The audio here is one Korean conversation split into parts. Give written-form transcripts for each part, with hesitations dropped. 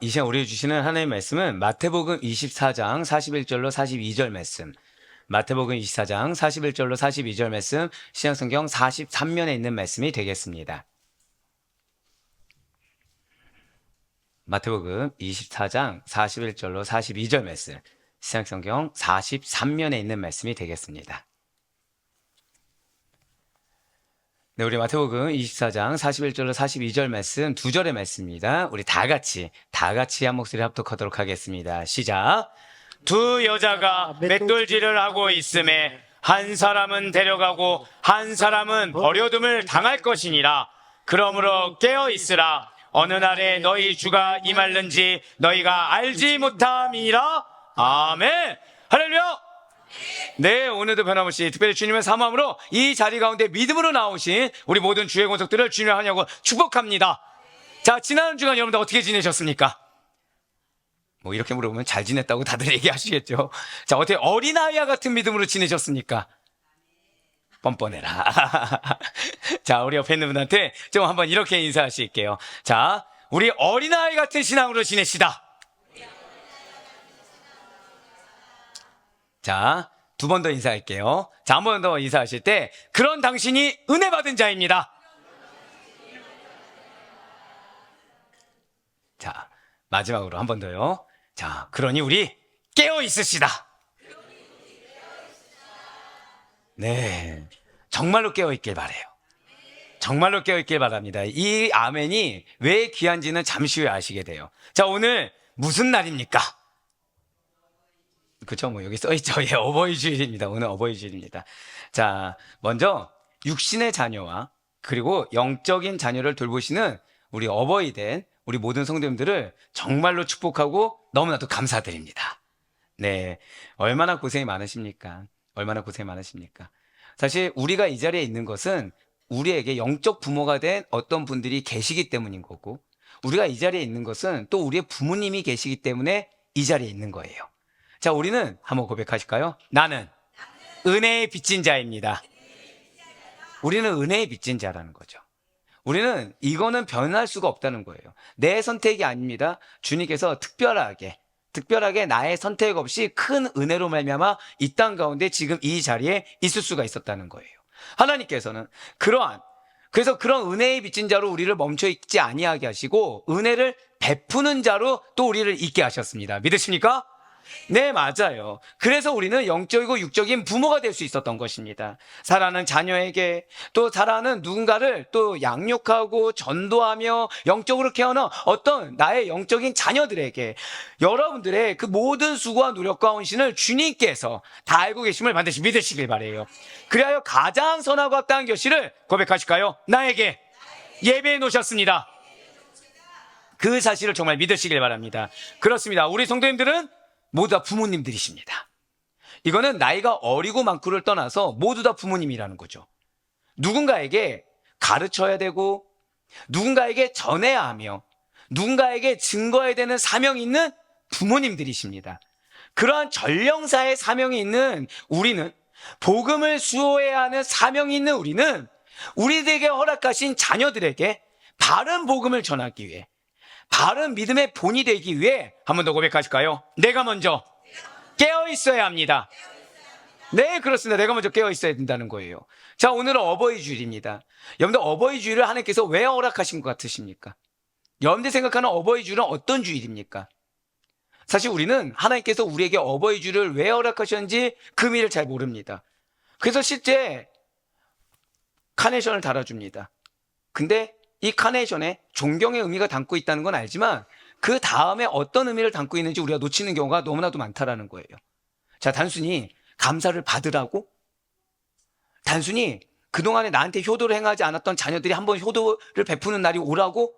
이 시간 우리에게 주시는 하나님의 말씀은 마태복음 24장 41절로 42절 말씀, 마태복음 24장 41절로 42절 말씀, 신약성경 43면에 있는 말씀이 되겠습니다. 마태복음 24장 41절로 42절 말씀, 신약성경 43면에 있는 말씀이 되겠습니다. 네, 우리 마태복음 24장 41절로 42절 말씀 두 절의 말씀입니다. 우리 다 같이 한 목소리 합독하도록 하겠습니다. 시작. 두 여자가 맷돌질을 하고 있음에 한 사람은 데려가고 한 사람은 버려둠을 당할 것이니라. 그러므로 깨어 있으라. 어느 날에 너희 주가 임할는지 너희가 알지 못함이라. 아멘. 할렐루야. 네, 오늘도 변함없이 특별히 주님의 사모함으로 이 자리 가운데 믿음으로 나오신 우리 모든 주의 권속들을 주님의 환영하고 축복합니다. 자, 지난 주간 여러분들 어떻게 지내셨습니까? 뭐 이렇게 물어보면 잘 지냈다고 다들 얘기하시겠죠. 자, 어떻게 어린아이와 같은 믿음으로 지내셨습니까? 뻔뻔해라. 자, 우리 옆에 있는 분한테 좀 한번 이렇게 인사하실게요. 자, 우리 어린아이 같은 신앙으로 지내시다. 자, 두 번 더 인사할게요. 자, 한 번 더 인사하실 때, 그런 당신이 은혜 받은 자입니다. 자, 마지막으로 한 번 더요. 자, 그러니 우리 깨어 있으시다. 네, 정말로 깨어 있길 바래요. 정말로 깨어 있길 바랍니다. 이 아멘이 왜 귀한지는 잠시 후에 아시게 돼요. 자, 오늘 무슨 날입니까? 그쵸, 뭐 여기 써있죠. 예, 어버이 주일입니다. 오늘 어버이 주일입니다. 자, 먼저 육신의 자녀와 그리고 영적인 자녀를 돌보시는 우리 어버이 된 우리 모든 성도님들을 정말로 축복하고 너무나도 감사드립니다. 네, 얼마나 고생이 많으십니까? 얼마나 고생이 많으십니까? 사실 우리가 이 자리에 있는 것은 우리에게 영적 부모가 된 어떤 분들이 계시기 때문인 거고, 우리가 이 자리에 있는 것은 또 우리의 부모님이 계시기 때문에 이 자리에 있는 거예요. 자, 우리는 한번 고백하실까요? 나는 은혜의 빚진 자입니다. 우리는 은혜의 빚진 자라는 거죠. 우리는 이거는 변할 수가 없다는 거예요. 내 선택이 아닙니다. 주님께서 특별하게 나의 선택 없이 큰 은혜로 말미암아 이 땅 가운데 지금 이 자리에 있을 수가 있었다는 거예요. 하나님께서는 그래서 그런 은혜의 빚진 자로 우리를 멈춰 있지 아니하게 하시고 은혜를 베푸는 자로 또 우리를 있게 하셨습니다. 믿으십니까? 네, 맞아요. 그래서 우리는 영적이고 육적인 부모가 될 수 있었던 것입니다. 사랑하는 자녀에게, 또 사랑하는 누군가를 또 양육하고 전도하며 영적으로 케어하는 어떤 나의 영적인 자녀들에게 여러분들의 그 모든 수고와 노력과 헌신을 주님께서 다 알고 계심을 반드시 믿으시길 바래요. 그리하여 가장 선하고 합당한 결실을 고백하실까요? 나에게 예배해 놓으셨습니다. 그 사실을 정말 믿으시길 바랍니다. 그렇습니다. 우리 성도님들은 모두 다 부모님들이십니다. 이거는 나이가 어리고 많고를 떠나서 모두 다 부모님이라는 거죠. 누군가에게 가르쳐야 되고 누군가에게 전해야 하며 누군가에게 증거해야 되는 사명이 있는 부모님들이십니다. 그러한 전령사의 사명이 있는 우리는, 복음을 수호해야 하는 사명이 있는 우리는 우리들에게 허락하신 자녀들에게 바른 복음을 전하기 위해, 바른 믿음의 본이 되기 위해 한 번 더 고백하실까요? 내가 먼저 깨어 있어야 합니다. 네, 그렇습니다. 내가 먼저 깨어 있어야 된다는 거예요. 자, 오늘은 어버이 주일입니다. 여러분들 어버이 주일을 하나님께서 왜 허락하신 것 같으십니까? 여러분들 생각하는 어버이 주일은 어떤 주일입니까? 사실 우리는 하나님께서 우리에게 어버이 주일을 왜 허락하셨는지 그 의미를 잘 모릅니다. 그래서 실제 카네이션을 달아줍니다. 근데 이 카네이션에 존경의 의미가 담고 있다는 건 알지만 그 다음에 어떤 의미를 담고 있는지 우리가 놓치는 경우가 너무나도 많다라는 거예요. 자, 단순히 감사를 받으라고? 단순히 그동안에 나한테 효도를 행하지 않았던 자녀들이 한번 효도를 베푸는 날이 오라고?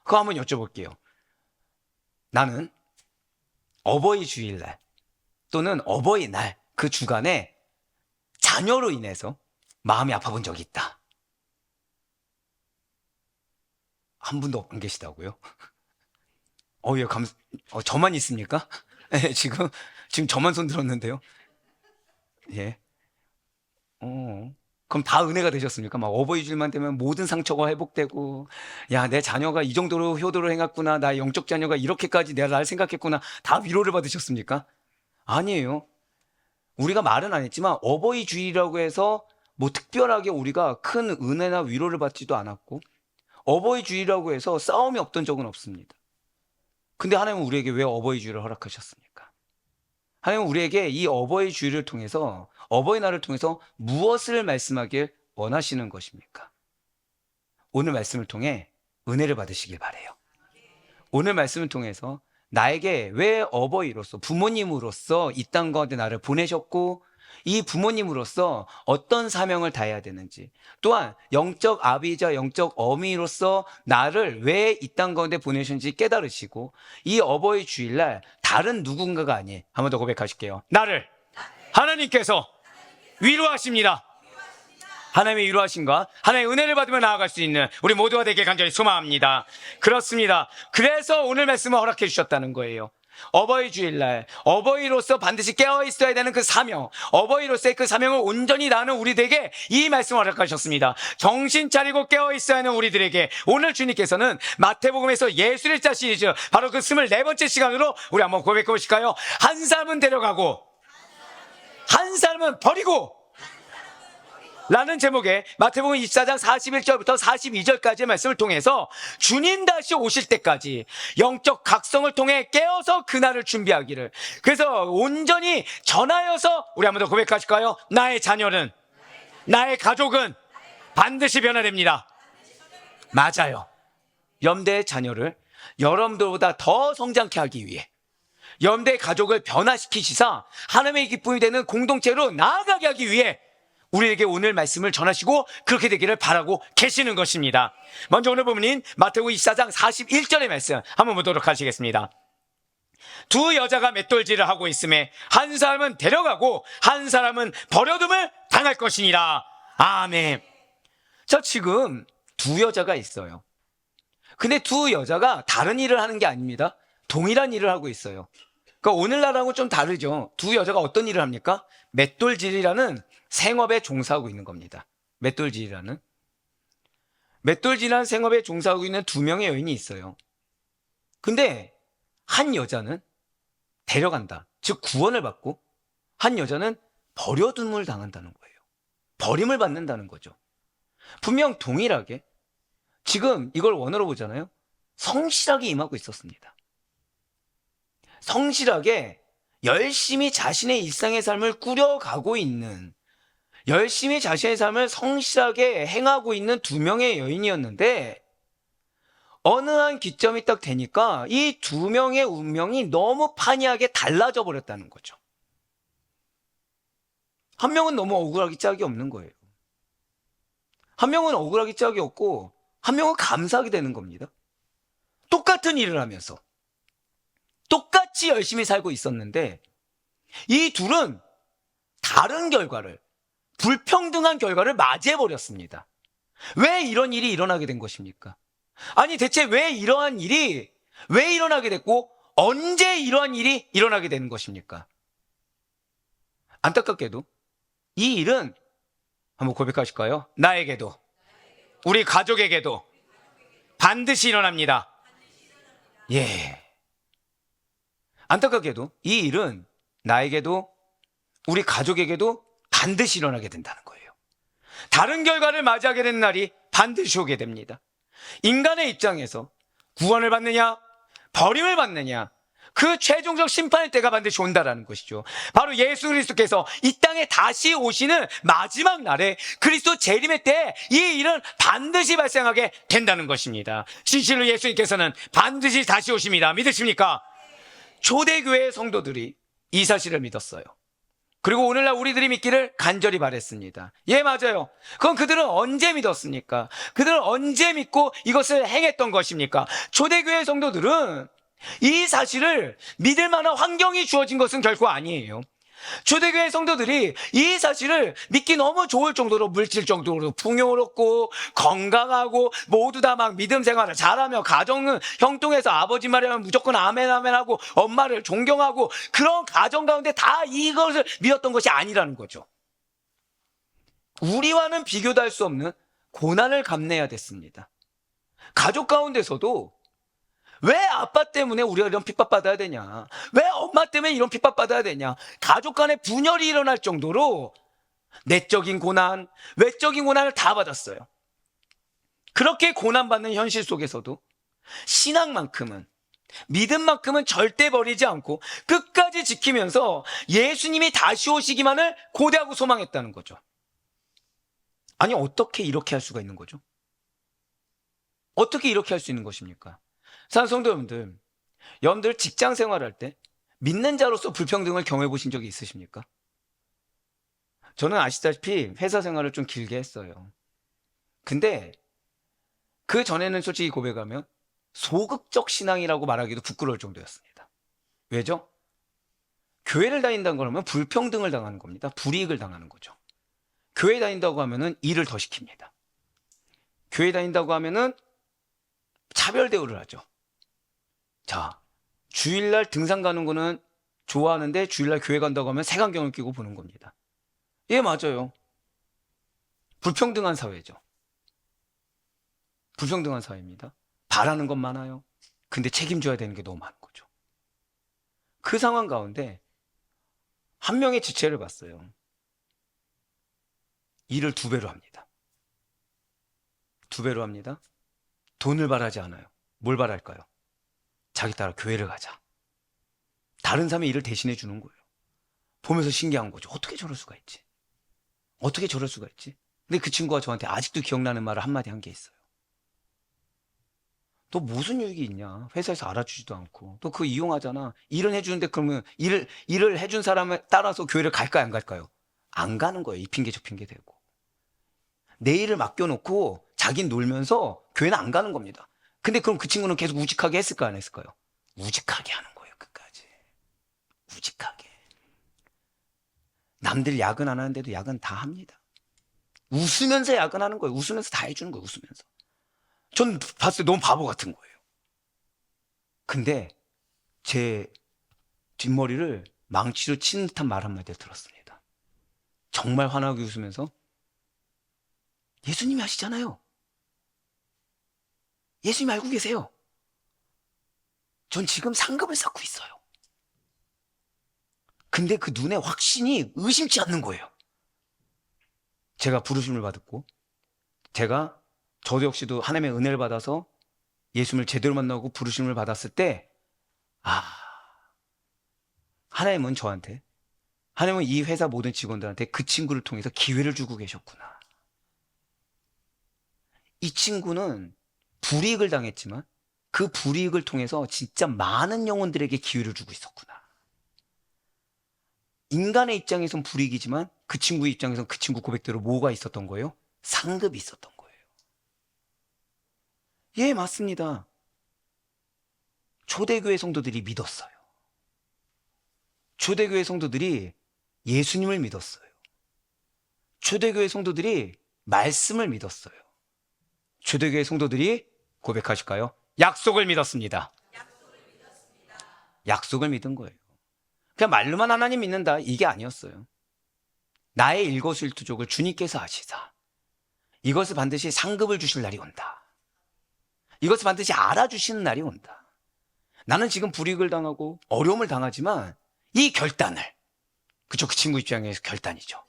그거 한번 여쭤볼게요. 나는 어버이 주일날 또는 어버이날 그 주간에 자녀로 인해서 마음이 아파본 적이 있다. 한 분도 안 계시다고요? 예, 저만 있습니까? 네, 지금 저만 손 들었는데요. 예. 그럼 다 은혜가 되셨습니까? 막 어버이 주일만 되면 모든 상처가 회복되고, 야, 내 자녀가 이 정도로 효도를 행했구나. 나의 영적 자녀가 이렇게까지 내가 날 생각했구나. 다 위로를 받으셨습니까? 아니에요. 우리가 말은 안 했지만 어버이 주일이라고 해서 뭐 특별하게 우리가 큰 은혜나 위로를 받지도 않았고, 어버이 주일이라고 해서 싸움이 없던 적은 없습니다. 근데 하나님은 우리에게 왜 어버이 주일을 허락하셨습니까? 하나님은 우리에게 이 어버이 주일을 통해서, 어버이날을 통해서 무엇을 말씀하길 원하시는 것입니까? 오늘 말씀을 통해 은혜를 받으시길 바라요. 오늘 말씀을 통해서 나에게 왜 어버이로서, 부모님으로서 이 땅 가운데 나를 보내셨고, 이 부모님으로서 어떤 사명을 다해야 되는지, 또한 영적 아비자 영적 어미로서 나를 왜 이 땅 가운데 보내셨는지 깨달으시고, 이 어버이 주일날 다른 누군가가 아니에요. 한 번 더 고백하실게요. 나를 하나님께서 위로하십니다. 하나님의 위로하심과 하나님의 은혜를 받으며 나아갈 수 있는 우리 모두가 되길 간절히 소망합니다. 그렇습니다. 그래서 오늘 말씀을 허락해 주셨다는 거예요. 어버이 주일날 어버이로서 반드시 깨어 있어야 되는 그 사명, 어버이로서의 그 사명을 온전히 다하는 우리들에게 이 말씀을 허락하셨습니다. 정신 차리고 깨어 있어야 하는 우리들에게 오늘 주님께서는 마태복음에서 예수의 자 시리즈, 바로 그 24번째 시간으로 우리 한번 고백해 보실까요? 한 사람은 데려가고 한 사람은 버리고 라는 제목의 마태복음 24장 41절부터 42절까지의 말씀을 통해서 주님 다시 오실 때까지 영적 각성을 통해 깨어서 그날을 준비하기를, 그래서 온전히 전하여서 우리 한번 더 고백하실까요? 나의 자녀는, 나의 가족은 반드시 변화됩니다. 맞아요. 염대의 자녀를 여러분들보다 더 성장케 하기 위해, 염대의 가족을 변화시키시사 하나님의 기쁨이 되는 공동체로 나아가게 하기 위해 우리에게 오늘 말씀을 전하시고 그렇게 되기를 바라고 계시는 것입니다. 먼저 오늘 본문인 마태복음 24장 41절의 말씀 한번 보도록 하시겠습니다. 두 여자가 맷돌질을 하고 있음에 한 사람은 데려가고 한 사람은 버려둠을 당할 것이니라. 아멘. 자, 지금 두 여자가 있어요. 근데 두 여자가 다른 일을 하는 게 아닙니다. 동일한 일을 하고 있어요. 그러니까 오늘날하고 좀 다르죠. 두 여자가 어떤 일을 합니까? 맷돌질이라는 생업에 종사하고 있는 겁니다. 맷돌질이라는 생업에 종사하고 있는 두 명의 여인이 있어요. 근데 한 여자는 데려간다, 즉 구원을 받고, 한 여자는 버려둠을 당한다는 거예요. 버림을 받는다는 거죠. 분명 동일하게 지금 이걸 원어로 보잖아요. 성실하게 임하고 있었습니다. 성실하게 열심히 자신의 일상의 삶을 꾸려가고 있는, 열심히 자신의 삶을 성실하게 행하고 있는 두 명의 여인이었는데, 어느 한 기점이 딱 되니까 이 두 명의 운명이 너무 판이하게 달라져 버렸다는 거죠. 한 명은 너무 억울하기 짝이 없는 거예요. 한 명은 억울하기 짝이 없고 한 명은 감사하게 되는 겁니다. 똑같은 일을 하면서 똑같이 열심히 살고 있었는데 이 둘은 다른 결과를, 불평등한 결과를 맞이해버렸습니다. 왜 이런 일이 일어나게 된 것입니까? 아니 대체 왜 이러한 일이 왜 일어나게 됐고 언제 이러한 일이 일어나게 되는 것입니까? 안타깝게도 이 일은 한번 고백하실까요? 나에게도, 우리 가족에게도 반드시 일어납니다. 예. 안타깝게도 이 일은 나에게도 우리 가족에게도 반드시 일어나게 된다는 거예요. 다른 결과를 맞이하게 되는 날이 반드시 오게 됩니다. 인간의 입장에서 구원을 받느냐 버림을 받느냐, 그 최종적 심판의 때가 반드시 온다라는 것이죠. 바로 예수 그리스도께서 이 땅에 다시 오시는 마지막 날에 그리스도 재림의 때에 이 일은 반드시 발생하게 된다는 것입니다. 진실로 예수님께서는 반드시 다시 오십니다. 믿으십니까? 초대교회의 성도들이 이 사실을 믿었어요. 그리고 오늘날 우리들이 믿기를 간절히 바랬습니다. 예, 맞아요. 그럼 그들은 언제 믿었습니까? 그들은 언제 믿고 이것을 행했던 것입니까? 초대교회 성도들은 이 사실을 믿을 만한 환경이 주어진 것은 결코 아니에요. 초대교회 성도들이 이 사실을 믿기 너무 좋을 정도로, 물질적으로 풍요롭고 건강하고 모두 다 막 믿음 생활을 잘하며 가정은 형통해서 아버지 말하면 무조건 아멘 아멘 하고 엄마를 존경하고 그런 가정 가운데 다 이것을 믿었던 것이 아니라는 거죠. 우리와는 비교도 할 수 없는 고난을 감내해야 됐습니다. 가족 가운데서도 왜 아빠 때문에 우리가 이런 핍박받아야 되냐? 왜 엄마 때문에 이런 핍박받아야 되냐? 가족 간에 분열이 일어날 정도로 내적인 고난, 외적인 고난을 다 받았어요. 그렇게 고난받는 현실 속에서도 신앙만큼은, 믿음만큼은 절대 버리지 않고 끝까지 지키면서 예수님이 다시 오시기만을 고대하고 소망했다는 거죠. 아니, 어떻게 이렇게 할 수가 있는 거죠? 어떻게 이렇게 할 수 있는 것입니까? 사랑하는 성도 여러분들 직장 생활할 때 믿는 자로서 불평등을 경험해 보신 적이 있으십니까? 저는 아시다시피 회사 생활을 좀 길게 했어요. 근데 그 전에는 솔직히 고백하면 소극적 신앙이라고 말하기도 부끄러울 정도였습니다. 왜죠? 교회를 다닌다는 거라면 불평등을 당하는 겁니다. 불이익을 당하는 거죠. 교회 다닌다고 하면은 일을 더 시킵니다. 교회 다닌다고 하면은 차별 대우를 하죠. 자, 주일날 등산 가는 거는 좋아하는데 주일날 교회 간다고 하면 색안경을 끼고 보는 겁니다. 예, 맞아요. 불평등한 사회죠. 불평등한 사회입니다. 바라는 건 많아요. 근데 책임져야 되는 게 너무 많은 거죠. 그 상황 가운데 한 명의 지체를 봤어요. 일을 2배로 합니다. 2배로 합니다. 돈을 바라지 않아요. 뭘 바랄까요? 자기 따라 교회를 가자. 다른 사람의 일을 대신해 주는 거예요. 보면서 신기한 거죠. 어떻게 저럴 수가 있지? 어떻게 저럴 수가 있지? 근데 그 친구가 저한테 아직도 기억나는 말을 한마디 한 게 있어요. 너 무슨 유익이 있냐? 회사에서 알아주지도 않고. 너 그거 이용하잖아. 일은 해주는데 그러면 일을 해준 사람에 따라서 교회를 갈까요? 안 갈까요? 안 가는 거예요. 이 핑계 저 핑계 대고. 내 일을 맡겨놓고 자긴 놀면서 교회는 안 가는 겁니다. 근데 그럼 그 친구는 계속 우직하게 했을까요? 안 했을까요? 우직하게 하는 거예요. 끝까지. 우직하게. 남들 야근 안 하는데도 야근 다 합니다. 웃으면서 야근하는 거예요. 웃으면서 다 해주는 거예요. 웃으면서. 전 봤을 때 너무 바보 같은 거예요. 근데 제 뒷머리를 망치로 치는 듯한 말 한마디를 들었습니다. 정말 환하게 웃으면서 예수님이 하시잖아요. 예수님 알고 계세요. 전 지금 상급을 쌓고 있어요. 근데 그 눈에 확신이 의심치 않는 거예요. 제가 부르심을 받았고 저도 역시도 하나님의 은혜를 받아서 예수님을 제대로 만나고 부르심을 받았을 때 하나님은 이 회사 모든 직원들한테 그 친구를 통해서 기회를 주고 계셨구나. 이 친구는 불이익을 당했지만 그 불이익을 통해서 진짜 많은 영혼들에게 기회를 주고 있었구나. 인간의 입장에선 불이익이지만 그 친구의 입장에선 그 친구 고백대로 뭐가 있었던 거예요? 상급이 있었던 거예요. 예, 맞습니다. 초대교회 성도들이 믿었어요. 초대교회 성도들이 예수님을 믿었어요. 초대교회 성도들이 말씀을 믿었어요. 초대교회 성도들이 고백하실까요? 약속을 믿었습니다. 약속을 믿은 거예요. 그냥 말로만 하나님 믿는다 이게 아니었어요. 나의 일거수일투족을 주님께서 하시사 이것을 반드시 상급을 주실 날이 온다. 이것을 반드시 알아주시는 날이 온다. 나는 지금 불이익을 당하고 어려움을 당하지만 이 결단을, 그쵸, 그 친구 입장에서 결단이죠.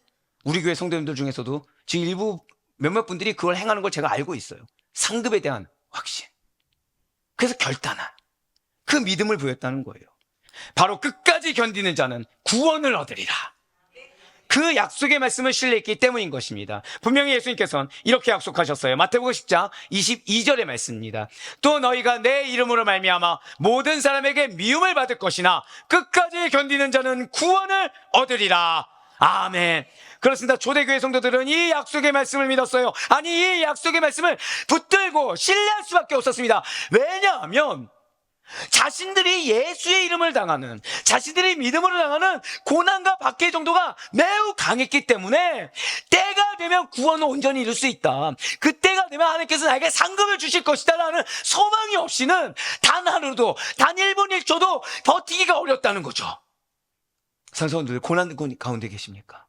우리 교회 성도님들 중에서도 지금 일부 몇몇 분들이 그걸 행하는 걸 제가 알고 있어요. 상급에 대한 확신. 그래서 결단한 그 믿음을 보였다는 거예요. 바로 끝까지 견디는 자는 구원을 얻으리라. 그 약속의 말씀을 신뢰했기 때문인 것입니다. 분명히 예수님께서는 이렇게 약속하셨어요. 마태복음 10장 22절의 말씀입니다. 또 너희가 내 이름으로 말미암아 모든 사람에게 미움을 받을 것이나 끝까지 견디는 자는 구원을 얻으리라. 아멘. 그렇습니다. 초대교회 성도들은 이 약속의 말씀을 믿었어요. 아니, 이 약속의 말씀을 붙들고 신뢰할 수밖에 없었습니다. 왜냐하면 자신들이 예수의 이름을 당하는, 자신들이 믿음으로 당하는 고난과 박해 정도가 매우 강했기 때문에 때가 되면 구원을 온전히 이룰 수 있다. 그때가 되면 하나님께서 나에게 상급을 주실 것이다 라는 소망이 없이는 단 하루도, 단 1분 1초도 버티기가 어렵다는 거죠. 성도들 고난 가운데 계십니까?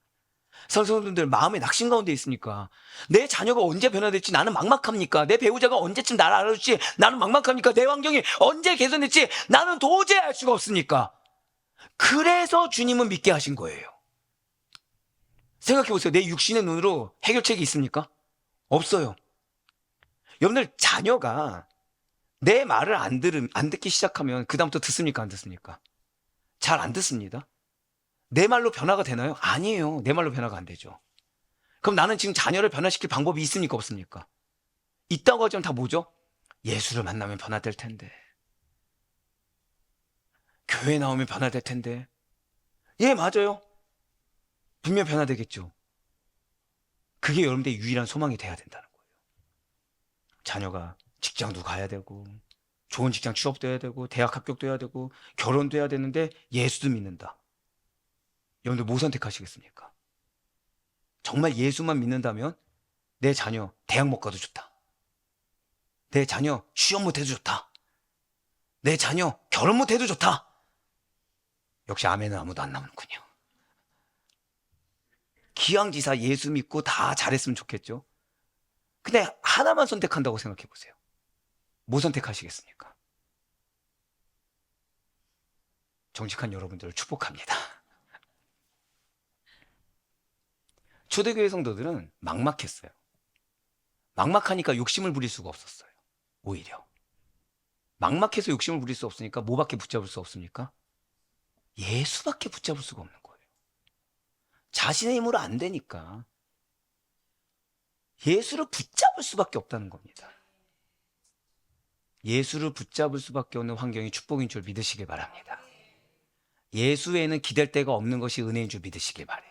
성도님들 마음의 낙심 가운데 있습니까? 내 자녀가 언제 변화될지 나는 막막합니까? 내 배우자가 언제쯤 나를 알아줄지 나는 막막합니까? 내 환경이 언제 개선될지 나는 도저히 알 수가 없습니까? 그래서 주님은 믿게 하신 거예요. 생각해 보세요. 내 육신의 눈으로 해결책이 있습니까? 없어요. 여러분들 자녀가 내 말을 안 듣기 시작하면 그다음부터 듣습니까? 안 듣습니까? 잘 안 듣습니다. 내 말로 변화가 되나요? 아니에요. 내 말로 변화가 안 되죠. 그럼 나는 지금 자녀를 변화시킬 방법이 있습니까? 없습니까? 있다고 하지만 다 뭐죠? 예수를 만나면 변화될 텐데, 교회 나오면 변화될 텐데. 예, 맞아요. 분명 변화되겠죠. 그게 여러분들의 유일한 소망이 돼야 된다는 거예요. 자녀가 직장도 가야 되고, 좋은 직장 취업도 해야 되고, 대학 합격도 해야 되고, 결혼도 해야 되는데 예수도 믿는다. 여러분들 뭐 선택하시겠습니까? 정말 예수만 믿는다면 내 자녀 대학 못 가도 좋다. 내 자녀 시험 못 해도 좋다. 내 자녀 결혼 못 해도 좋다. 역시 아멘은 아무도 안 나오는군요. 기왕지사 예수 믿고 다 잘했으면 좋겠죠. 근데 하나만 선택한다고 생각해 보세요. 뭐 선택하시겠습니까? 정직한 여러분들을 축복합니다. 초대교회 성도들은 막막했어요. 막막하니까 욕심을 부릴 수가 없었어요. 오히려 막막해서 욕심을 부릴 수 없으니까 뭐밖에 붙잡을 수 없습니까? 예수밖에 붙잡을 수가 없는 거예요. 자신의 힘으로 안 되니까 예수를 붙잡을 수밖에 없다는 겁니다. 예수를 붙잡을 수밖에 없는 환경이 축복인 줄 믿으시길 바랍니다. 예수에는 기댈 데가 없는 것이 은혜인 줄 믿으시길 바래요.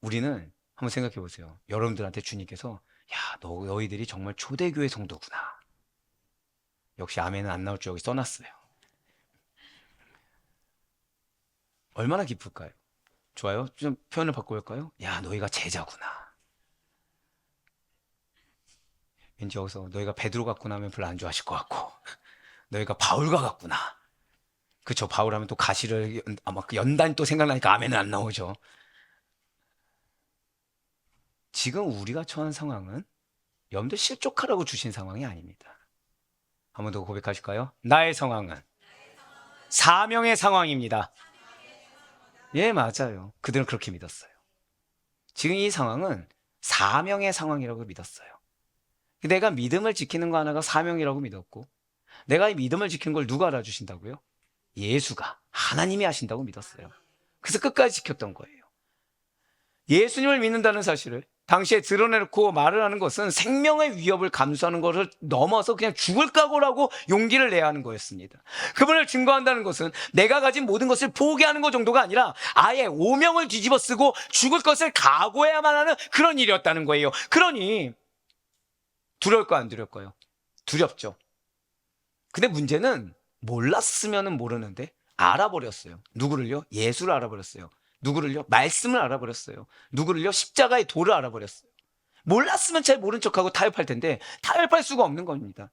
우리는 한번 생각해 보세요. 여러분들한테 주님께서 야, 너희들이 정말 초대교회 성도구나. 역시 아멘은 안 나올 줄 여기 써놨어요. 얼마나 기쁠까요? 좋아요? 좀 표현을 바꿔볼까요? 야, 너희가 제자구나. 왠지 여기서 너희가 베드로 같구나 하면 별로 안 좋아하실 것 같고, 너희가 바울과 같구나. 그쵸? 바울 하면 또 가시를 아마 그 연단이 또 생각나니까 아멘은 안 나오죠. 지금 우리가 처한 상황은 여러분들 실족하라고 주신 상황이 아닙니다. 한 번 더 고백하실까요? 나의 상황은 사명의 상황입니다. 예, 맞아요. 그들은 그렇게 믿었어요. 지금 이 상황은 사명의 상황이라고 믿었어요. 내가 믿음을 지키는 거 하나가 사명이라고 믿었고, 내가 이 믿음을 지키는 걸 누가 알아주신다고요? 예수가, 하나님이 하신다고 믿었어요. 그래서 끝까지 지켰던 거예요. 예수님을 믿는다는 사실을 당시에 드러내놓고 말을 하는 것은 생명의 위협을 감수하는 것을 넘어서 그냥 죽을 각오라고 용기를 내야 하는 거였습니다. 그분을 증거한다는 것은 내가 가진 모든 것을 포기하는 것 정도가 아니라 아예 오명을 뒤집어 쓰고 죽을 것을 각오해야만 하는 그런 일이었다는 거예요. 그러니 두려울까요, 안 두려울까요? 두렵죠. 근데 문제는 몰랐으면 모르는데 알아버렸어요. 누구를요? 예수를 알아버렸어요. 누구를요? 말씀을 알아버렸어요. 누구를요? 십자가의 도를 알아버렸어요. 몰랐으면 잘 모른 척하고 타협할 텐데 타협할 수가 없는 겁니다.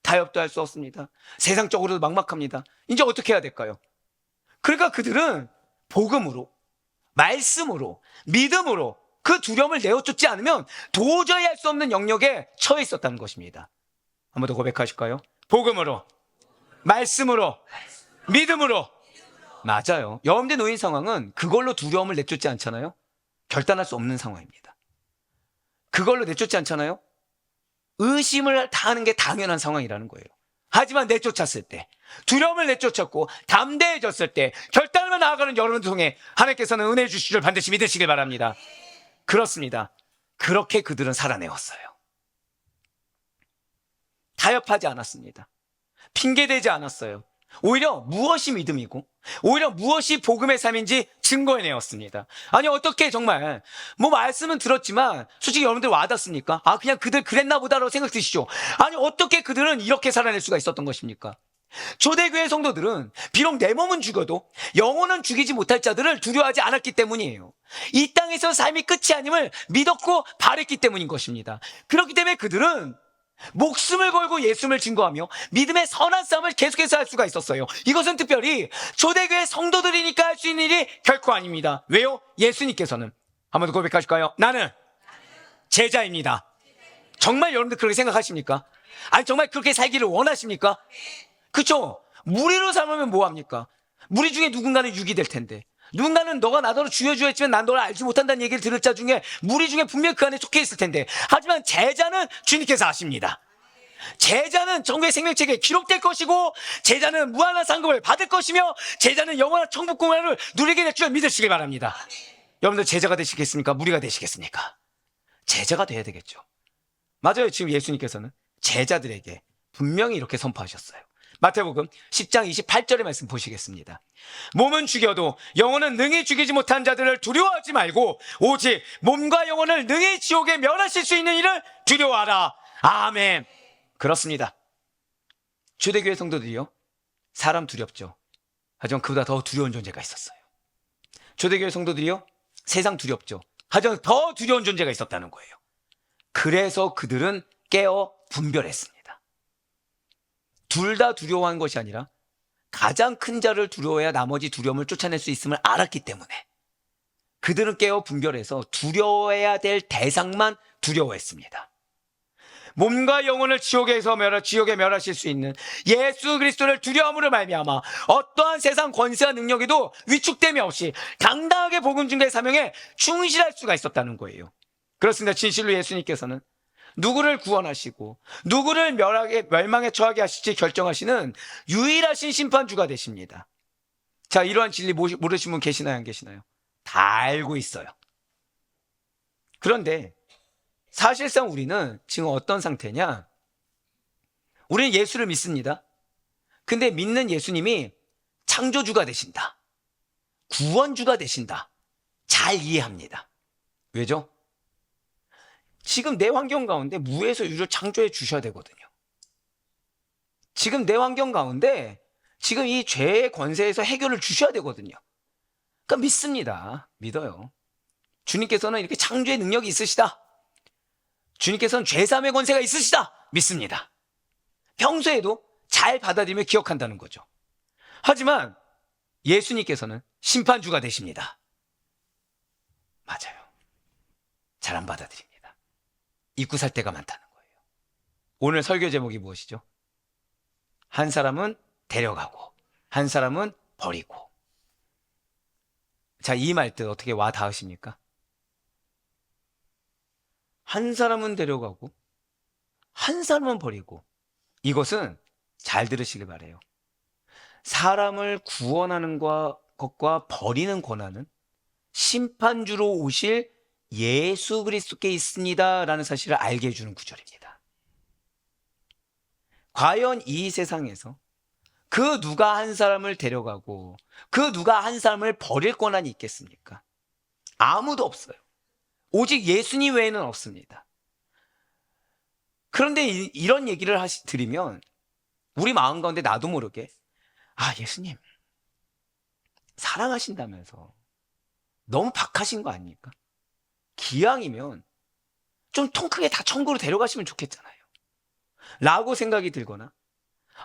타협도 할 수 없습니다. 세상적으로도 막막합니다. 이제 어떻게 해야 될까요? 그러니까 그들은 복음으로, 말씀으로, 믿음으로 그 두려움을 내어쫓지 않으면 도저히 할 수 없는 영역에 처해 있었다는 것입니다. 한 번 더 고백하실까요? 복음으로, 말씀으로, 믿음으로. 맞아요. 여러분들 놓인 상황은 그걸로 두려움을 내쫓지 않잖아요. 결단할 수 없는 상황입니다. 그걸로 내쫓지 않잖아요. 의심을 다하는 게 당연한 상황이라는 거예요. 하지만 내쫓았을 때, 두려움을 내쫓았고 담대해졌을 때 결단을 나아가는 여러분들 통해 하나님께서는 은혜 주실 줄 반드시 믿으시길 바랍니다. 그렇습니다. 그렇게 그들은 살아내었어요. 타협하지 않았습니다. 핑계대지 않았어요. 오히려 무엇이 믿음이고 오히려 무엇이 복음의 삶인지 증거해내었습니다. 아니 어떻게 정말 뭐 말씀은 들었지만 솔직히 여러분들 와닿습니까? 아 그냥 그들 그랬나 보다라고 생각 드시죠. 아니 어떻게 그들은 이렇게 살아낼 수가 있었던 것입니까? 초대교회 성도들은 비록 내 몸은 죽어도 영혼은 죽이지 못할 자들을 두려워하지 않았기 때문이에요. 이 땅에서 삶이 끝이 아님을 믿었고 바랬기 때문인 것입니다. 그렇기 때문에 그들은 목숨을 걸고 예수님을 증거하며 믿음의 선한 싸움을 계속해서 할 수가 있었어요. 이것은 특별히 초대교회 성도들이니까 할 수 있는 일이 결코 아닙니다. 왜요? 예수님께서는, 한번 더 고백하실까요? 나는 제자입니다. 정말 여러분들 그렇게 생각하십니까? 아니 정말 그렇게 살기를 원하십니까? 그쵸? 무리로 살면 뭐합니까? 무리 중에 누군가는 육이 될 텐데, 누군가는 너가 나더러 주여 했지만 난 너를 알지 못한다는 얘기를 들을 자 중에 무리 중에 분명히 그 안에 속해 있을 텐데, 하지만 제자는 주님께서 아십니다. 제자는 정교의 생명책에 기록될 것이고, 제자는 무한한 상급을 받을 것이며, 제자는 영원한 천국 공간을 누리게 될 줄 믿으시길 바랍니다. 여러분들 제자가 되시겠습니까? 무리가 되시겠습니까? 제자가 돼야 되겠죠. 맞아요. 지금 예수님께서는 제자들에게 분명히 이렇게 선포하셨어요. 마태복음 10장 28절의 말씀 보시겠습니다. 몸은 죽여도 영혼은 능히 죽이지 못한 자들을 두려워하지 말고 오직 몸과 영혼을 능히 지옥에 멸하실 수 있는 일을 두려워하라. 아멘. 그렇습니다. 초대교회 성도들이요, 사람 두렵죠. 하지만 그보다 더 두려운 존재가 있었어요. 초대교회 성도들이요, 세상 두렵죠. 하지만 더 두려운 존재가 있었다는 거예요. 그래서 그들은 깨어 분별했습니다. 둘 다 두려워한 것이 아니라 가장 큰 자를 두려워해야 나머지 두려움을 쫓아낼 수 있음을 알았기 때문에 그들은 깨어 분별해서 두려워해야 될 대상만 두려워했습니다. 몸과 영혼을 지옥에 멸하실 수 있는 예수 그리스도를 두려움으로 말미암아 어떠한 세상 권세와 능력에도 위축됨이 없이 당당하게 복음 증거의 사명에 충실할 수가 있었다는 거예요. 그렇습니다. 진실로 예수님께서는 누구를 구원하시고 누구를 멸망에 처하게 하실지 결정하시는 유일하신 심판주가 되십니다. 자, 이러한 진리 모르신 분 계시나요, 안 계시나요? 다 알고 있어요. 그런데 사실상 우리는 지금 어떤 상태냐? 우리는 예수를 믿습니다. 근데 믿는 예수님이 창조주가 되신다, 구원주가 되신다, 잘 이해합니다. 왜죠? 지금 내 환경 가운데 무에서 유를 창조해 주셔야 되거든요. 지금 내 환경 가운데 지금 이 죄의 권세에서 해결을 주셔야 되거든요. 그러니까 믿습니다. 믿어요. 주님께서는 이렇게 창조의 능력이 있으시다. 주님께서는 죄사함의 권세가 있으시다. 믿습니다. 평소에도 잘 받아들이며 기억한다는 거죠. 하지만 예수님께서는 심판주가 되십니다. 맞아요. 잘 안 받아들입니다. 잊고 살 때가 많다는 거예요. 오늘 설교 제목이 무엇이죠? 한 사람은 데려가고 한 사람은 버리고. 자, 이 말뜻 어떻게 와 닿으십니까? 한 사람은 데려가고 한 사람은 버리고. 이것은 잘 들으시길 바라요. 사람을 구원하는 것과 버리는 권한은 심판주로 오실 예수 그리스도께 있습니다 라는 사실을 알게 해주는 구절입니다. 과연 이 세상에서 그 누가 한 사람을 데려가고 그 누가 한 사람을 버릴 권한이 있겠습니까? 아무도 없어요. 오직 예수님 외에는 없습니다. 그런데 이런 얘기를 드리면 우리 마음 가운데 나도 모르게, 아, 예수님 사랑하신다면서 너무 박하신 거 아닙니까? 기왕이면 좀 통 크게 다 천국으로 데려가시면 좋겠잖아요 라고 생각이 들거나,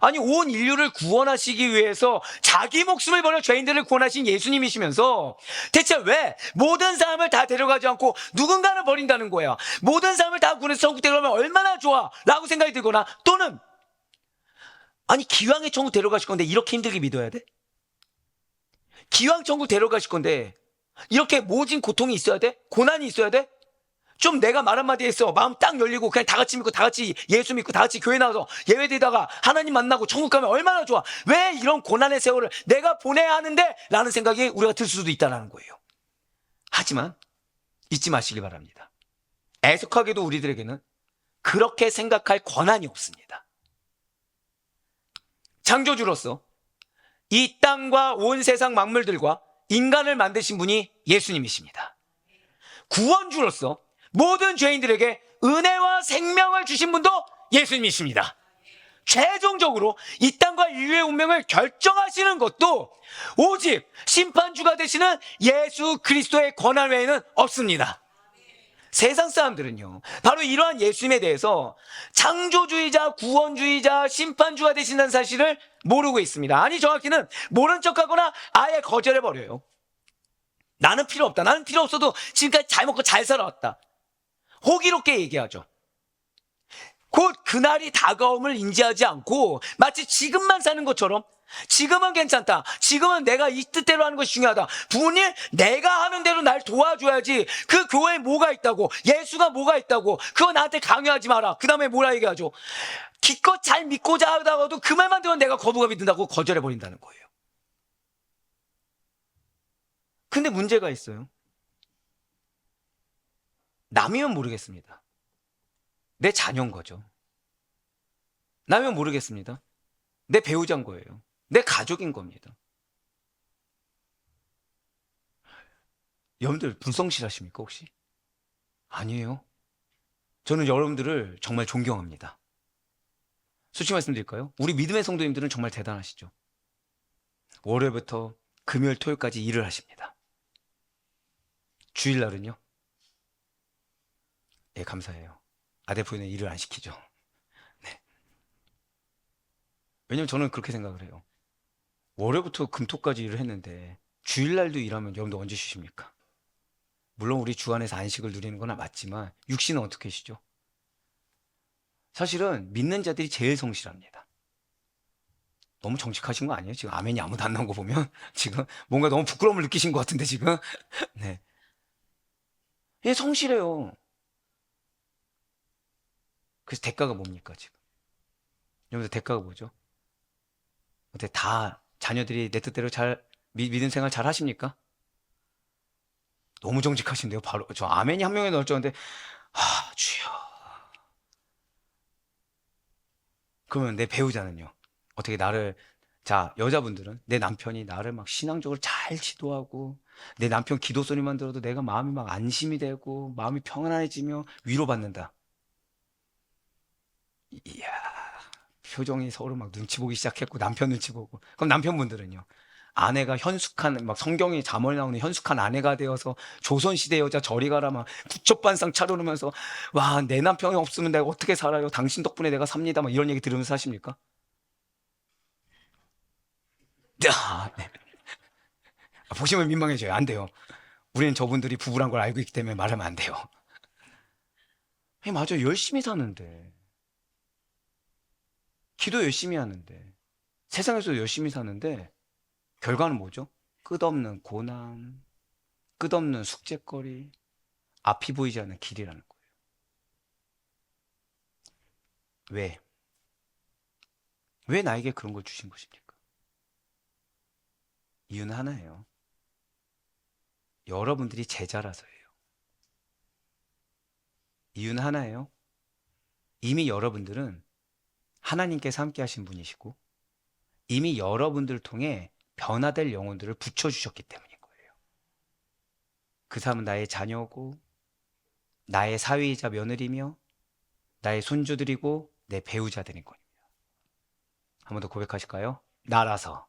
아니 온 인류를 구원하시기 위해서 자기 목숨을 버려 죄인들을 구원하신 예수님이시면서 대체 왜 모든 사람을 다 데려가지 않고 누군가를 버린다는 거야? 모든 사람을 다 구원해서 천국 데려가면 얼마나 좋아 라고 생각이 들거나, 또는 아니 기왕에 천국 데려가실 건데 이렇게 힘들게 믿어야 돼? 기왕 천국 데려가실 건데 이렇게 모진 고통이 있어야 돼? 고난이 있어야 돼? 좀 내가 말 한마디 했어 마음 딱 열리고 그냥 다 같이 믿고 다 같이 예수 믿고 다 같이 교회 나와서 예배드리다가 하나님 만나고 천국 가면 얼마나 좋아. 왜 이런 고난의 세월을 내가 보내야 하는데? 라는 생각이 우리가 들 수도 있다는 거예요. 하지만 잊지 마시기 바랍니다. 애석하게도 우리들에게는 그렇게 생각할 권한이 없습니다. 창조주로서 이 땅과 온 세상 만물들과 인간을 만드신 분이 예수님이십니다. 구원주로서 모든 죄인들에게 은혜와 생명을 주신 분도 예수님이십니다. 최종적으로 이 땅과 인류의 운명을 결정하시는 것도 오직 심판주가 되시는 예수 그리스도의 권한 외에는 없습니다. 세상 사람들은요, 바로 이러한 예수님에 대해서 창조주의자, 구원주의자, 심판주가 되신다는 사실을 모르고 있습니다. 아니, 정확히는 모른 척하거나 아예 거절해버려요. 나는 필요 없다. 나는 필요 없어도 지금까지 잘 먹고 잘 살아왔다. 호기롭게 얘기하죠. 곧 그날이 다가옴을 인지하지 않고 마치 지금만 사는 것처럼, 지금은 괜찮다, 지금은 내가 이 뜻대로 하는 것이 중요하다, 부모님 내가 하는 대로 날 도와줘야지, 그 교회에 뭐가 있다고, 예수가 뭐가 있다고, 그거 나한테 강요하지 마라, 그 다음에 뭐라 얘기하죠. 기껏 잘 믿고자 하다가도 그 말만 들으면 내가 거부감이 든다고 거절해버린다는 거예요. 근데 문제가 있어요. 남이면 모르겠습니다. 내 자녀인 거죠. 남이면 모르겠습니다. 내 배우자인 거예요. 내 가족인 겁니다. 여러분들 불성실하십니까 혹시? 아니에요. 저는 여러분들을 정말 존경합니다. 솔직히 말씀드릴까요? 우리 믿음의 성도님들은 정말 대단하시죠. 월요일부터 금요일, 토요일까지 일을 하십니다. 주일날은요? 예, 감사해요. 아대표는 일을 안 시키죠. 네. 왜냐면 저는 그렇게 생각을 해요. 월요일부터 금토까지 일을 했는데 주일날도 일하면 여러분들 언제 쉬십니까? 물론 우리 주 안에서 안식을 누리는 건 맞지만 육신은 어떻게 쉬죠? 사실은 믿는 자들이 제일 성실합니다. 너무 정직하신 거 아니에요? 지금 아멘이 아무도 안 나온 거 보면 지금 뭔가 너무 부끄러움을 느끼신 것 같은데 지금. 네. 예, 성실해요. 그래서 대가가 뭡니까 지금? 여러분들 대가가 뭐죠? 어때 다 자녀들이 내 뜻대로 잘 믿음 생활 잘 하십니까? 너무 정직하신데요. 바로 저 아멘이 한 명에 넣을 줄 알았는데, 주여. 그러면 내 배우자는요? 어떻게 나를, 자, 여자분들은 내 남편이 나를 막 신앙적으로 잘 지도하고 내 남편 기도 소리만 들어도 내가 마음이 막 안심이 되고 마음이 평안해지며 위로받는다. 이야, 표정이 서로 막 눈치 보기 시작했고 남편 눈치 보고. 그럼 남편분들은요? 아내가 현숙한, 막 성경에 잠언에 나오는 현숙한 아내가 되어서 조선시대 여자 저리 가라 막 국첩반상 차려놓으면서, 와, 내 남편이 없으면 내가 어떻게 살아요, 당신 덕분에 내가 삽니다, 막 이런 얘기 들으면서 하십니까? 네. 보시면 민망해져요. 안 돼요. 우리는 저분들이 부부란 걸 알고 있기 때문에 말하면 안 돼요. 맞아요. 열심히 사는데, 기도 열심히 하는데, 세상에서 열심히 사는데 결과는 뭐죠? 끝없는 고난, 끝없는 숙제거리, 앞이 보이지 않는 길이라는 거예요. 왜? 왜 나에게 그런 걸 주신 것입니까? 이유는 하나예요. 여러분들이 제자라서예요. 이유는 하나예요. 이미 여러분들은 하나님께서 함께 하신 분이시고 이미 여러분들을 통해 변화될 영혼들을 붙여주셨기 때문인 거예요. 그 사람은 나의 자녀고 나의 사위이자 며느리며 나의 손주들이고 내 배우자들인 겁니다. 한 번 더 고백하실까요? 나라서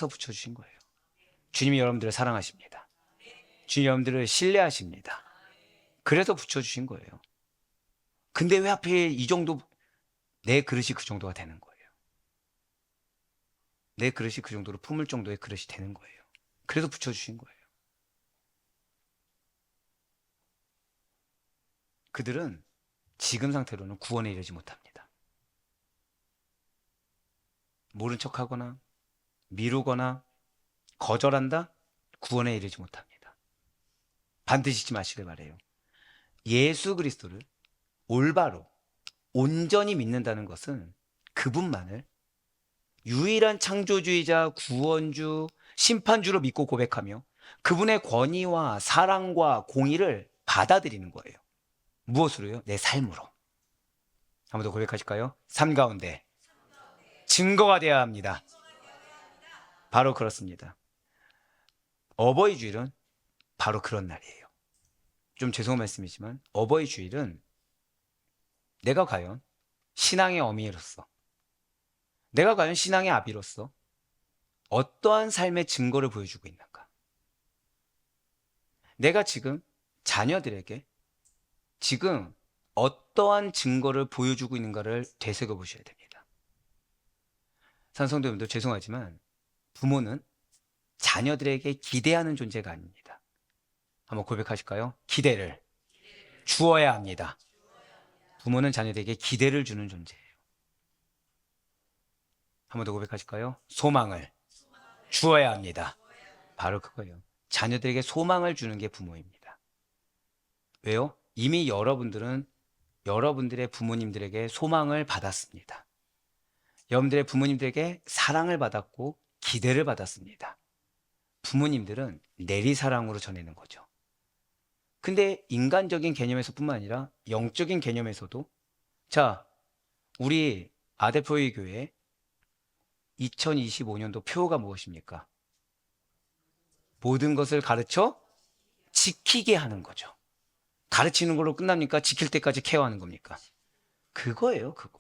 붙여주신 거예요. 주님이 여러분들을 사랑하십니다. 주님이 여러분들을 신뢰하십니다. 그래서 붙여주신 거예요. 근데 왜 하필 이 정도, 내 그릇이 그 정도가 되는 거예요. 내 그릇이 그 정도로 품을 정도의 그릇이 되는 거예요. 그래서 붙여주신 거예요. 그들은 지금 상태로는 구원에 이르지 못합니다. 모른 척하거나 미루거나 거절한다? 구원에 이르지 못합니다. 반드시 잊지 마시길 바라요. 예수 그리스도를 올바로 온전히 믿는다는 것은 그분만을 유일한 창조주이자 구원주, 심판주로 믿고 고백하며 그분의 권위와 사랑과 공의를 받아들이는 거예요. 무엇으로요? 내 삶으로. 한 번 더 고백하실까요? 삶 가운데 증거가 되어야 합니다. 바로 그렇습니다. 어버이 주일은 바로 그런 날이에요. 좀 죄송한 말씀이지만 어버이 주일은 내가 과연 신앙의 어미로서, 내가 과연 신앙의 아비로서 어떠한 삶의 증거를 보여주고 있는가? 내가 지금 자녀들에게 지금 어떠한 증거를 보여주고 있는가를 되새겨 보셔야 됩니다. 산성도님들 죄송하지만 부모는 자녀들에게 기대하는 존재가 아닙니다. 한번 고백하실까요? 기대를 주어야 합니다. 부모는 자녀들에게 기대를 주는 존재예요. 한 번 더 고백하실까요? 소망을 주어야 합니다. 바로 그거예요. 자녀들에게 소망을 주는 게 부모입니다. 왜요? 이미 여러분들은 여러분들의 부모님들에게 소망을 받았습니다. 여러분들의 부모님들에게 사랑을 받았고 기대를 받았습니다. 부모님들은 내리사랑으로 전하는 거죠. 근데 인간적인 개념에서뿐만 아니라 영적인 개념에서도 자, 우리 아대표의 교회 2025년도 표어가 무엇입니까? 모든 것을 가르쳐 지키게 하는 거죠. 가르치는 걸로 끝납니까? 지킬 때까지 케어하는 겁니까? 그거예요, 그거.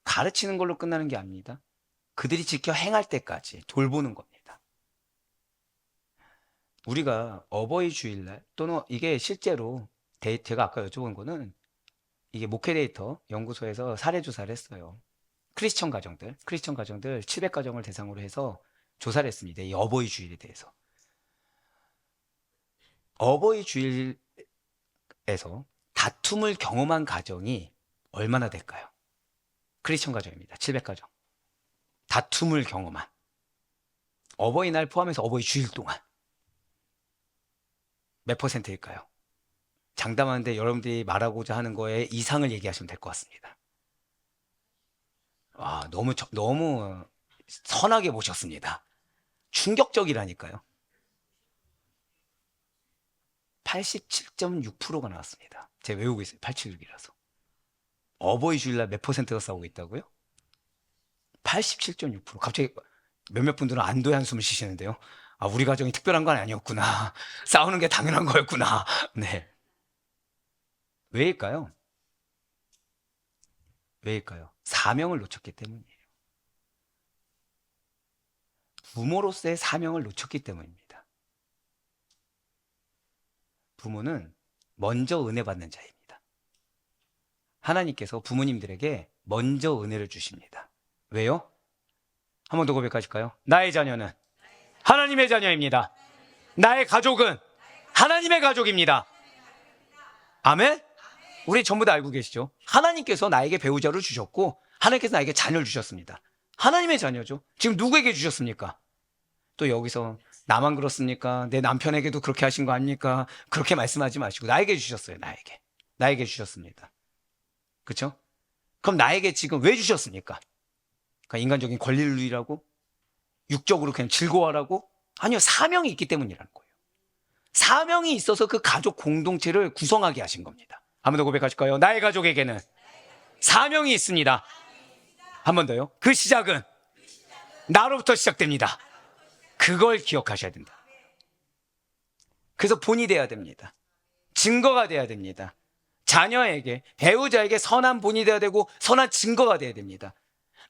가르치는 걸로 끝나는 게 아닙니다. 그들이 지켜 행할 때까지 돌보는 겁니다. 우리가 어버이 주일날 또는 이게 실제로 제가 아까 여쭤본 거는 이게 목회 데이터 연구소에서 사례 조사를 했어요. 크리스천 가정들 700가정을 대상으로 해서 조사를 했습니다. 이 어버이 주일에 대해서. 어버이 주일에서 다툼을 경험한 가정이 얼마나 될까요? 크리스천 가정입니다. 700가정. 다툼을 경험한. 어버이날 포함해서 어버이 주일 동안. 몇 %일까요? 장담하는데 여러분들이 말하고자 하는 거에 이상을 얘기하시면 될 것 같습니다. 와, 너무 선하게 모셨습니다. 충격적이라니까요. 87.6%가 나왔습니다. 제가 외우고 있어요. 876이라서. 어버이 주일날 몇 %가 싸우고 있다고요? 87.6%. 갑자기 몇몇 분들은 안도의 한숨을 쉬시는데요. 아, 우리 가정이 특별한 건 아니었구나. 싸우는 게 당연한 거였구나. 네. 왜일까요? 왜일까요? 사명을 놓쳤기 때문이에요. 부모로서의 사명을 놓쳤기 때문입니다. 부모는 먼저 은혜 받는 자입니다. 하나님께서 부모님들에게 먼저 은혜를 주십니다. 왜요? 한 번 더 고백하실까요? 나의 자녀는 하나님의 자녀입니다. 나의 가족은 하나님의 가족입니다. 아멘? 우리 전부 다 알고 계시죠? 하나님께서 나에게 배우자를 주셨고 하나님께서 나에게 자녀를 주셨습니다. 하나님의 자녀죠. 지금 누구에게 주셨습니까? 또 여기서 나만 그렇습니까? 내 남편에게도 그렇게 하신 거 아닙니까? 그렇게 말씀하지 마시고 나에게 주셨어요. 나에게 주셨습니다. 그렇죠? 그럼 나에게 지금 왜 주셨습니까? 그러니까 인간적인 권리를 누리라고? 육적으로 그냥 즐거워하라고? 아니요, 사명이 있기 때문이라는 거예요. 사명이 있어서 그 가족 공동체를 구성하게 하신 겁니다. 한 번 더 고백하실까요? 나의 가족에게는 사명이 있습니다. 한 번 더요. 그 시작은 나로부터 시작됩니다. 그걸 기억하셔야 된다. 그래서 본이 돼야 됩니다. 증거가 돼야 됩니다. 자녀에게, 배우자에게 선한 본이 돼야 되고 선한 증거가 돼야 됩니다.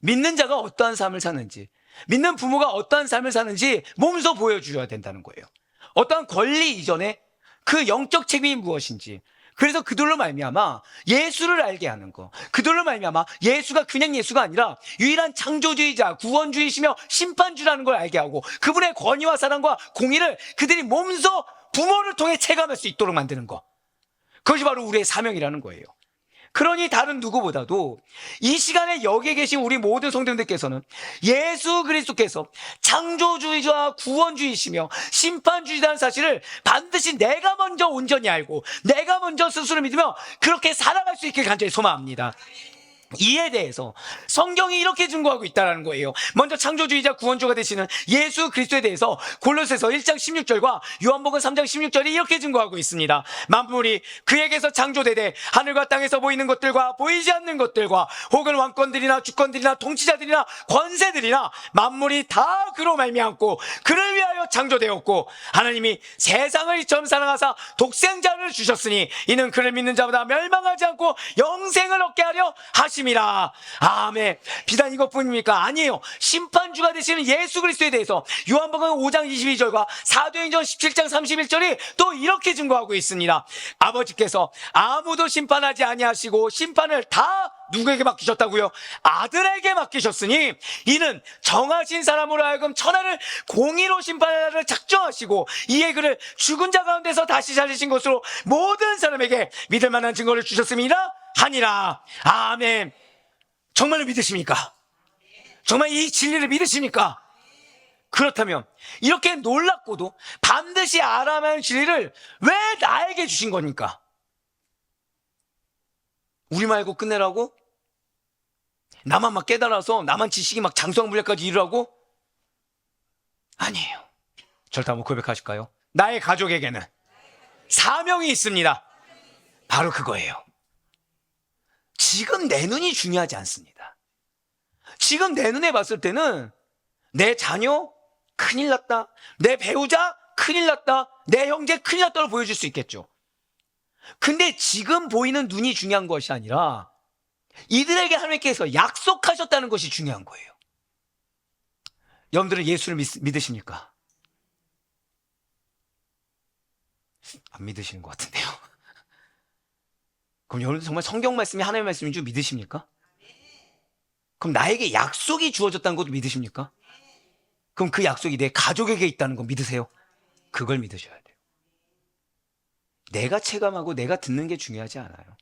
믿는 자가 어떠한 삶을 사는지, 믿는 부모가 어떠한 삶을 사는지 몸소 보여주셔야 된다는 거예요. 어떠한 권리 이전에 그 영적 책임이 무엇인지, 그래서 그들로 말미암아 예수를 알게 하는 거, 그들로 말미암아 예수가 그냥 예수가 아니라 유일한 창조주의자, 구원주이시며 심판주라는 걸 알게 하고 그분의 권위와 사랑과 공의를 그들이 몸소 부모를 통해 체감할 수 있도록 만드는 거, 그것이 바로 우리의 사명이라는 거예요. 그러니 다른 누구보다도 이 시간에 여기에 계신 우리 모든 성도님들께서는 예수 그리스도께서 창조주의자 구원주의시며 심판주의자라는 사실을 반드시 내가 먼저 온전히 알고 내가 먼저 스스로 믿으며 그렇게 살아갈 수 있길 간절히 소망합니다. 이에 대해서 성경이 이렇게 증거하고 있다는 거예요. 먼저 창조주의자 구원주가 되시는 예수 그리스도에 대해서 골로새서 1장 16절과 요한복음 3장 16절이 이렇게 증거하고 있습니다. 만물이 그에게서 창조되되 하늘과 땅에서 보이는 것들과 보이지 않는 것들과 혹은 왕권들이나 주권들이나 통치자들이나 권세들이나 만물이 다 그로 말미암고 그를 위하여 창조되었고 하나님이 세상을 이처럼 사랑하사 독생자를 주셨으니 이는 그를 믿는 자보다 멸망하지 않고 영생을 얻게 하려 하심이라. 하심이라. 아멘. 비단 이것뿐입니까? 아니에요. 심판주가 되시는 예수 그리스도에 대해서 요한복음 5장 22절과 사도행전 17장 31절이 또 이렇게 증거하고 있습니다. 아버지께서 아무도 심판하지 아니하시고 심판을 다 누구에게 맡기셨다고요? 아들에게 맡기셨으니 이는 정하신 사람으로 하여금 천하를 공의로 심판하를 작정하시고 이에 그를 죽은 자 가운데서 다시 살리신 것으로 모든 사람에게 믿을 만한 증거를 주셨음이라 하니라. 아멘. 정말로 믿으십니까? 정말 이 진리를 믿으십니까? 그렇다면 이렇게 놀랍고도 반드시 알아야 하는 진리를 왜 나에게 주신 거니까? 우리 말고 끝내라고? 나만 막 깨달아서 나만 지식이 막 장수왕 분야까지 이르라고? 아니에요. 절대 한번 고백하실까요? 나의 가족에게는 사명이 있습니다. 바로 그거예요. 지금 내 눈이 중요하지 않습니다. 지금 내 눈에 봤을 때는 내 자녀 큰일 났다, 내 배우자 큰일 났다, 내 형제 큰일 났다고 보여줄 수 있겠죠. 근데 지금 보이는 눈이 중요한 것이 아니라 이들에게 하나님께서 약속하셨다는 것이 중요한 거예요. 여러분들은 예수를 믿으십니까? 안 믿으시는 것 같은데요. 그럼 여러분 정말 성경 말씀이 하나님의 말씀인 줄 믿으십니까? 그럼 나에게 약속이 주어졌다는 것도 믿으십니까? 그럼 그 약속이 내 가족에게 있다는 거 믿으세요? 그걸 믿으셔야 돼요. 내가 체감하고 내가 듣는 게 중요하지 않아요.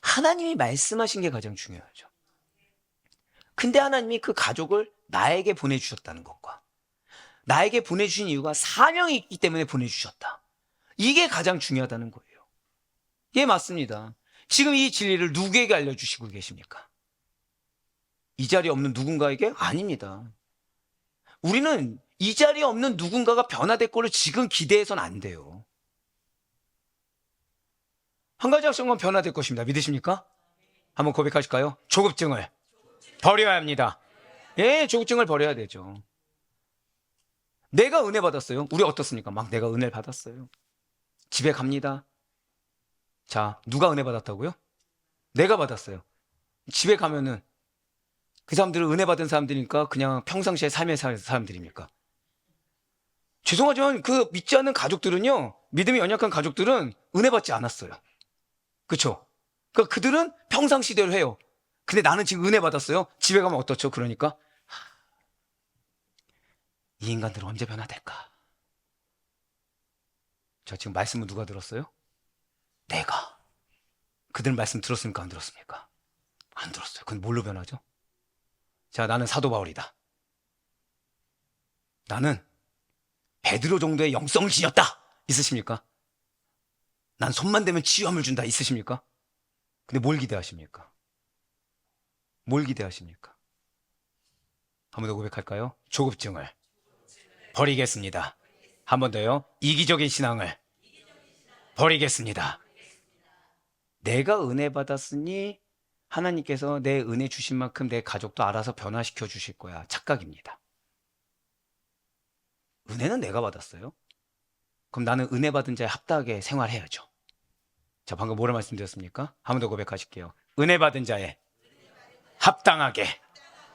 하나님이 말씀하신 게 가장 중요하죠. 근데 하나님이 그 가족을 나에게 보내주셨다는 것과 나에게 보내주신 이유가 사명이 있기 때문에 보내주셨다. 이게 가장 중요하다는 거예요. 예, 맞습니다. 지금 이 진리를 누구에게 알려주시고 계십니까? 이 자리에 없는 누군가에게? 아닙니다. 우리는 이 자리에 없는 누군가가 변화될 거를 지금 기대해서는 안 돼요. 한 가지 확실한 건 변화될 것입니다. 믿으십니까? 한번 고백하실까요? 조급증을 버려야 합니다. 예, 조급증을 버려야 되죠. 내가 은혜 받았어요. 우리 어떻습니까? 막 내가 은혜를 받았어요. 집에 갑니다. 자, 누가 은혜 받았다고요? 내가 받았어요. 집에 가면은 그 사람들은 은혜 받은 사람들이니까 그냥 평상시에 삶의 사람들입니까? 죄송하지만 그 믿지 않는 가족들은요, 믿음이 연약한 가족들은 은혜 받지 않았어요. 그렇죠? 그러니까 그들은 평상시대로 해요. 근데 나는 지금 은혜 받았어요. 집에 가면 어떻죠? 그러니까 이 인간들은 언제 변화될까? 저 지금 말씀은 누가 들었어요? 내가. 그들 말씀 들었습니까? 안 들었습니까? 안 들었어요. 그건 뭘로 변하죠? 자, 나는 사도 바울이다. 나는 베드로 정도의 영성을 지녔다. 있으십니까? 난 손만 대면 치유함을 준다. 있으십니까? 근데 뭘 기대하십니까? 뭘 기대하십니까? 한 번 더 고백할까요? 조급증을 버리겠습니다. 한 번 더요. 이기적인 신앙을 버리겠습니다. 내가 은혜 받았으니 하나님께서 내 은혜 주신 만큼 내 가족도 알아서 변화시켜 주실 거야. 착각입니다. 은혜는 내가 받았어요. 그럼 나는 은혜 받은 자에 합당하게 생활해야죠. 자, 방금 뭐라 말씀드렸습니까? 한 번 더 고백하실게요. 은혜 받은 자에 합당하게.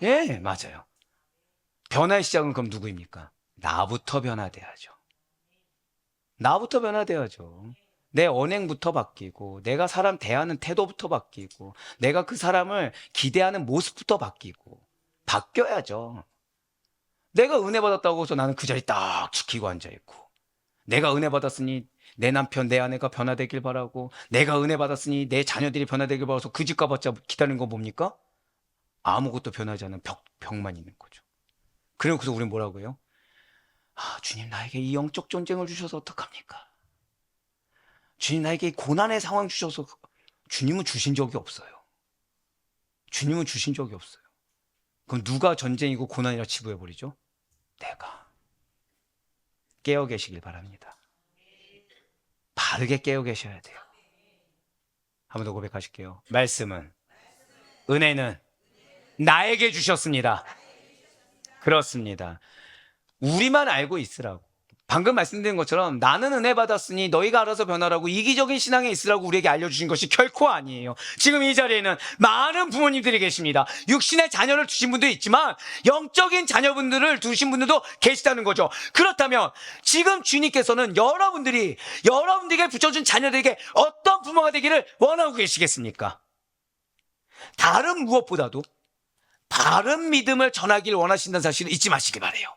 예, 맞아요. 변화의 시작은 그럼 누구입니까? 나부터 변화돼야죠. 나부터 변화돼야죠. 내 언행부터 바뀌고, 내가 사람 대하는 태도부터 바뀌고, 내가 그 사람을 기대하는 모습부터 바뀌고, 바뀌어야죠. 내가 은혜 받았다고 해서 나는 그 자리 딱 지키고 앉아있고, 내가 은혜 받았으니 내 남편, 내 아내가 변화되길 바라고, 내가 은혜 받았으니 내 자녀들이 변화되길 바라서 그 집 가봤자 기다리는 건 뭡니까? 아무것도 변하지 않은 벽만 있는 거죠. 그래서 우리는 뭐라고 해요? 아, 주님 나에게 이 영적 전쟁을 주셔서 어떡합니까? 주님 나에게 고난의 상황 주셔서. 주님은 주신 적이 없어요. 주님은 주신 적이 없어요. 그럼 누가 전쟁이고 고난이라 치부해버리죠? 내가. 깨어 계시길 바랍니다. 바르게 깨어 계셔야 돼요. 한 번 더 고백하실게요. 말씀은, 은혜는 나에게 주셨습니다. 그렇습니다. 우리만 알고 있으라고. 방금 말씀드린 것처럼 나는 은혜 받았으니 너희가 알아서 변화라고 이기적인 신앙에 있으라고 우리에게 알려주신 것이 결코 아니에요. 지금 이 자리에는 많은 부모님들이 계십니다. 육신의 자녀를 두신 분도 있지만 영적인 자녀분들을 두신 분들도 계시다는 거죠. 그렇다면 지금 주님께서는 여러분들에게 붙여준 자녀들에게 어떤 부모가 되기를 원하고 계시겠습니까? 다른 무엇보다도 바른 믿음을 전하기를 원하신다는 사실을 잊지 마시기 바라요.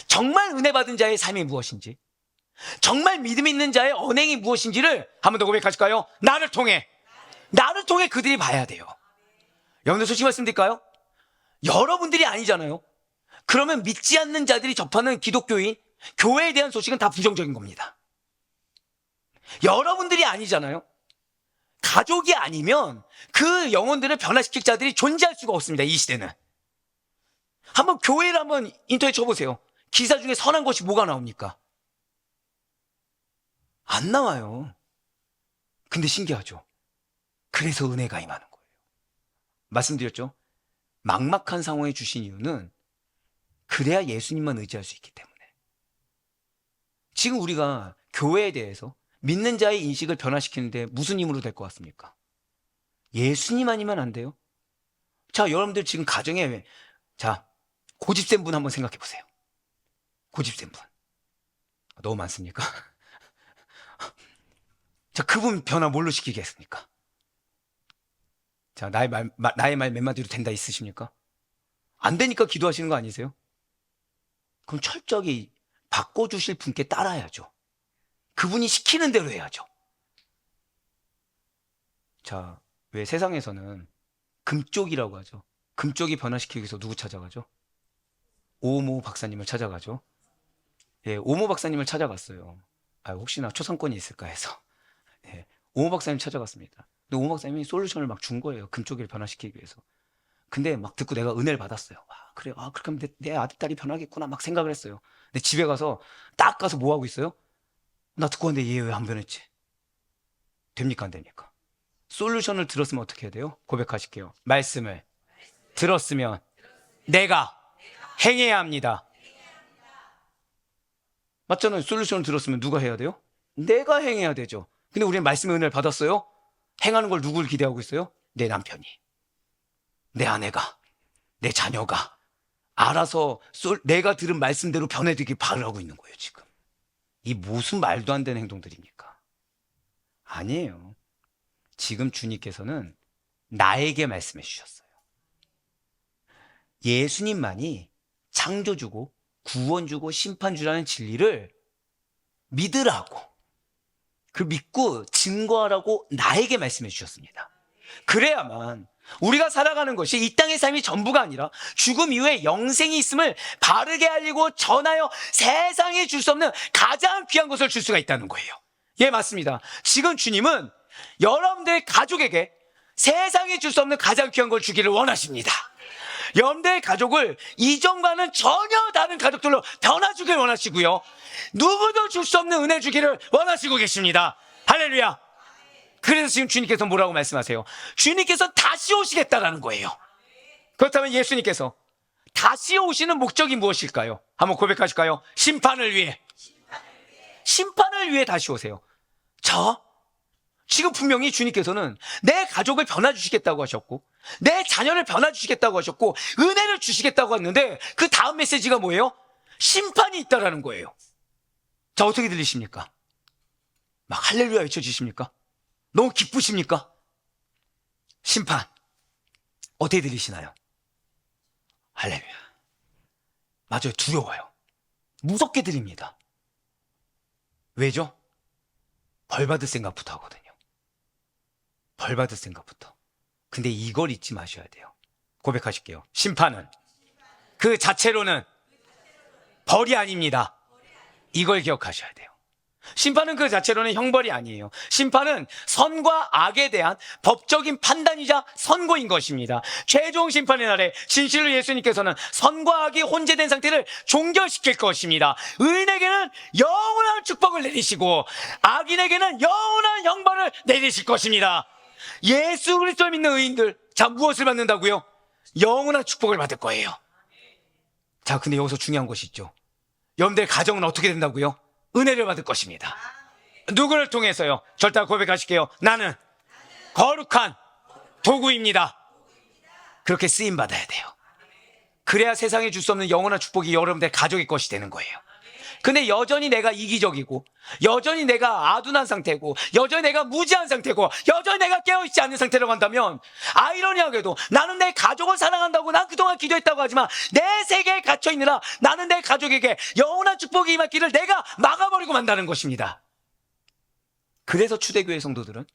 정말 은혜 받은 자의 삶이 무엇인지, 정말 믿음 있는 자의 언행이 무엇인지를 한 번 더 고백하실까요? 나를 통해 그들이 봐야 돼요. 여러분들 솔직히 말씀드릴까요? 여러분들이 아니잖아요. 그러면 믿지 않는 자들이 접하는 기독교인, 교회에 대한 소식은 다 부정적인 겁니다. 여러분들이 아니잖아요. 가족이 아니면 그 영혼들을 변화시킬 자들이 존재할 수가 없습니다. 이 시대는. 한번 교회를 한번 인터넷 쳐보세요. 기사 중에 선한 것이 뭐가 나옵니까? 안 나와요. 근데 신기하죠. 그래서 은혜가 임하는 거예요. 말씀드렸죠. 막막한 상황에 주신 이유는 그래야 예수님만 의지할 수 있기 때문에. 지금 우리가 교회에 대해서 믿는 자의 인식을 변화시키는데 무슨 힘으로 될 것 같습니까? 예수님 아니면 안 돼요? 자, 여러분들 지금 가정에 고집센 분 한번 생각해 보세요. 고집센 분. 너무 많습니까? 자, 그분 변화 뭘로 시키겠습니까? 자, 나의 말 몇 마디로 된다 있으십니까? 안 되니까 기도하시는 거 아니세요? 그럼 철저히 바꿔주실 분께 따라야죠. 그분이 시키는 대로 해야죠. 자, 왜 세상에서는 금쪽이라고 하죠. 금쪽이 변화시키기 위해서 누구 찾아가죠? 오모 박사님을 찾아가죠. 예, 오모 박사님을 찾아갔어요. 혹시나 초상권이 있을까 해서. 예, 오모 박사님 찾아갔습니다. 근데 오모 박사님이 솔루션을 막 준 거예요. 금쪽이를 변화시키기 위해서. 근데 막 듣고 내가 은혜를 받았어요. 그래요. 그렇게 하면 내 아들, 딸이 변하겠구나 막 생각을 했어요. 근데 집에 가서 딱 가서 뭐 하고 있어요? 나 듣고 왔는데 얘 왜 안 변했지? 됩니까 안 됩니까? 솔루션을 들었으면 어떻게 해야 돼요? 고백하실게요. 말씀을 들었으면 내가 행해야 합니다. 맞잖아요. 솔루션을 들었으면 누가 해야 돼요? 내가 행해야 되죠. 근데 우리는 말씀의 은혜를 받았어요. 행하는 걸 누굴 기대하고 있어요? 내 남편이, 내 아내가, 내 자녀가 알아서 내가 들은 말씀대로 변해되길 바라고 있는 거예요. 지금 이 무슨 말도 안 되는 행동들입니까? 아니에요. 지금 주님께서는 나에게 말씀해 주셨어요. 예수님만이 창조주고 구원주고 심판주라는 진리를 믿으라고, 그 믿고 증거하라고 나에게 말씀해 주셨습니다. 그래야만 우리가 살아가는 것이 이 땅의 삶이 전부가 아니라 죽음 이후에 영생이 있음을 바르게 알리고 전하여 세상에 줄 수 없는 가장 귀한 것을 줄 수가 있다는 거예요. 예, 맞습니다. 지금 주님은 여러분들의 가족에게 세상에 줄 수 없는 가장 귀한 걸 주기를 원하십니다. 여러분들의 가족을 이전과는 전혀 다른 가족들로 변화주길 원하시고요. 누구도 줄 수 없는 은혜 주기를 원하시고 계십니다. 할렐루야. 그래서 지금 주님께서 뭐라고 말씀하세요? 주님께서 다시 오시겠다라는 거예요. 그렇다면 예수님께서 다시 오시는 목적이 무엇일까요? 한번 고백하실까요? 심판을 위해 다시 오세요. 지금 분명히 주님께서는 내 가족을 변화주시겠다고 하셨고 내 자녀를 변화주시겠다고 하셨고 은혜를 주시겠다고 했는데 그 다음 메시지가 뭐예요? 심판이 있다라는 거예요. 자, 어떻게 들리십니까? 막 할렐루야 외쳐주십니까? 너무 기쁘십니까? 심판 어떻게 들리시나요? 할렐루야. 맞아요. 두려워요. 무섭게 들립니다. 왜죠? 벌 받을 생각부터 하거든요. 벌 받을 생각부터. 근데 이걸 잊지 마셔야 돼요. 고백하실게요. 심판은 그 자체로는 벌이 아닙니다. 이걸 기억하셔야 돼요. 심판은 그 자체로는 형벌이 아니에요. 심판은 선과 악에 대한 법적인 판단이자 선고인 것입니다. 최종 심판의 날에 진실로 예수님께서는 선과 악이 혼재된 상태를 종결시킬 것입니다. 의인에게는 영원한 축복을 내리시고 악인에게는 영원한 형벌을 내리실 것입니다. 예수 그리스도를 믿는 의인들, 자, 무엇을 받는다고요? 영원한 축복을 받을 거예요. 자, 근데 여기서 중요한 것이 있죠. 여러분들의 가정은 어떻게 된다고요? 은혜를 받을 것입니다. 누구를 통해서요? 절대 고백하실게요. 나는 거룩한 도구입니다. 그렇게 쓰임 받아야 돼요. 그래야 세상에 줄 수 없는 영원한 축복이 여러분들 가족의 것이 되는 거예요. 근데 여전히 내가 이기적이고, 여전히 내가 아둔한 상태고, 여전히 내가 무지한 상태고, 여전히 내가 깨어있지 않는 상태로 간다면, 아이러니하게도 나는 내 가족을 사랑한다고, 난 그동안 기도했다고 하지만 내 세계에 갇혀있느라 나는 내 가족에게 영원한 축복이 임할 길을 내가 막아버리고 만다는 것입니다. 그래서 초대교회 성도들은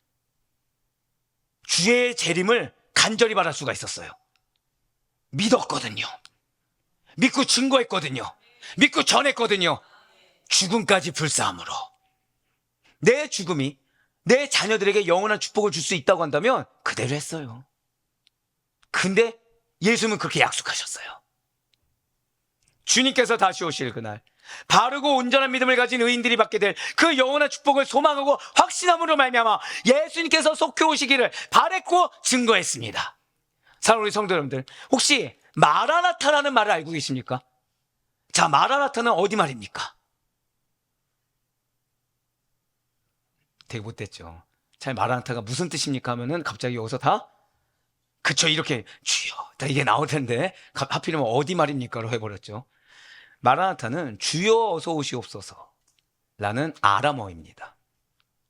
주의 재림을 간절히 바랄 수가 있었어요. 믿었거든요. 믿고 증거했거든요. 믿고 전했거든요. 죽음까지 불사함으로. 내 죽음이 내 자녀들에게 영원한 축복을 줄 수 있다고 한다면 그대로 했어요. 근데 예수님은 그렇게 약속하셨어요. 주님께서 다시 오실 그날, 바르고 온전한 믿음을 가진 의인들이 받게 될 그 영원한 축복을 소망하고 확신함으로 말미암아 예수님께서 속히 오시기를 바랬고 증거했습니다. 사랑하는 우리 성도 여러분들, 혹시 마라나타라는 말을 알고 계십니까? 자, 마라나타는 어디 말입니까? 되게 못됐죠. 잘 마라나타가 무슨 뜻입니까 하면은 갑자기 여기서 다 그쵸, 이렇게 주여 다 이게 나올 텐데 하필이면 어디 말입니까로 해버렸죠. 마라나타는 주여 어서 오시옵소서 라는 아람어입니다.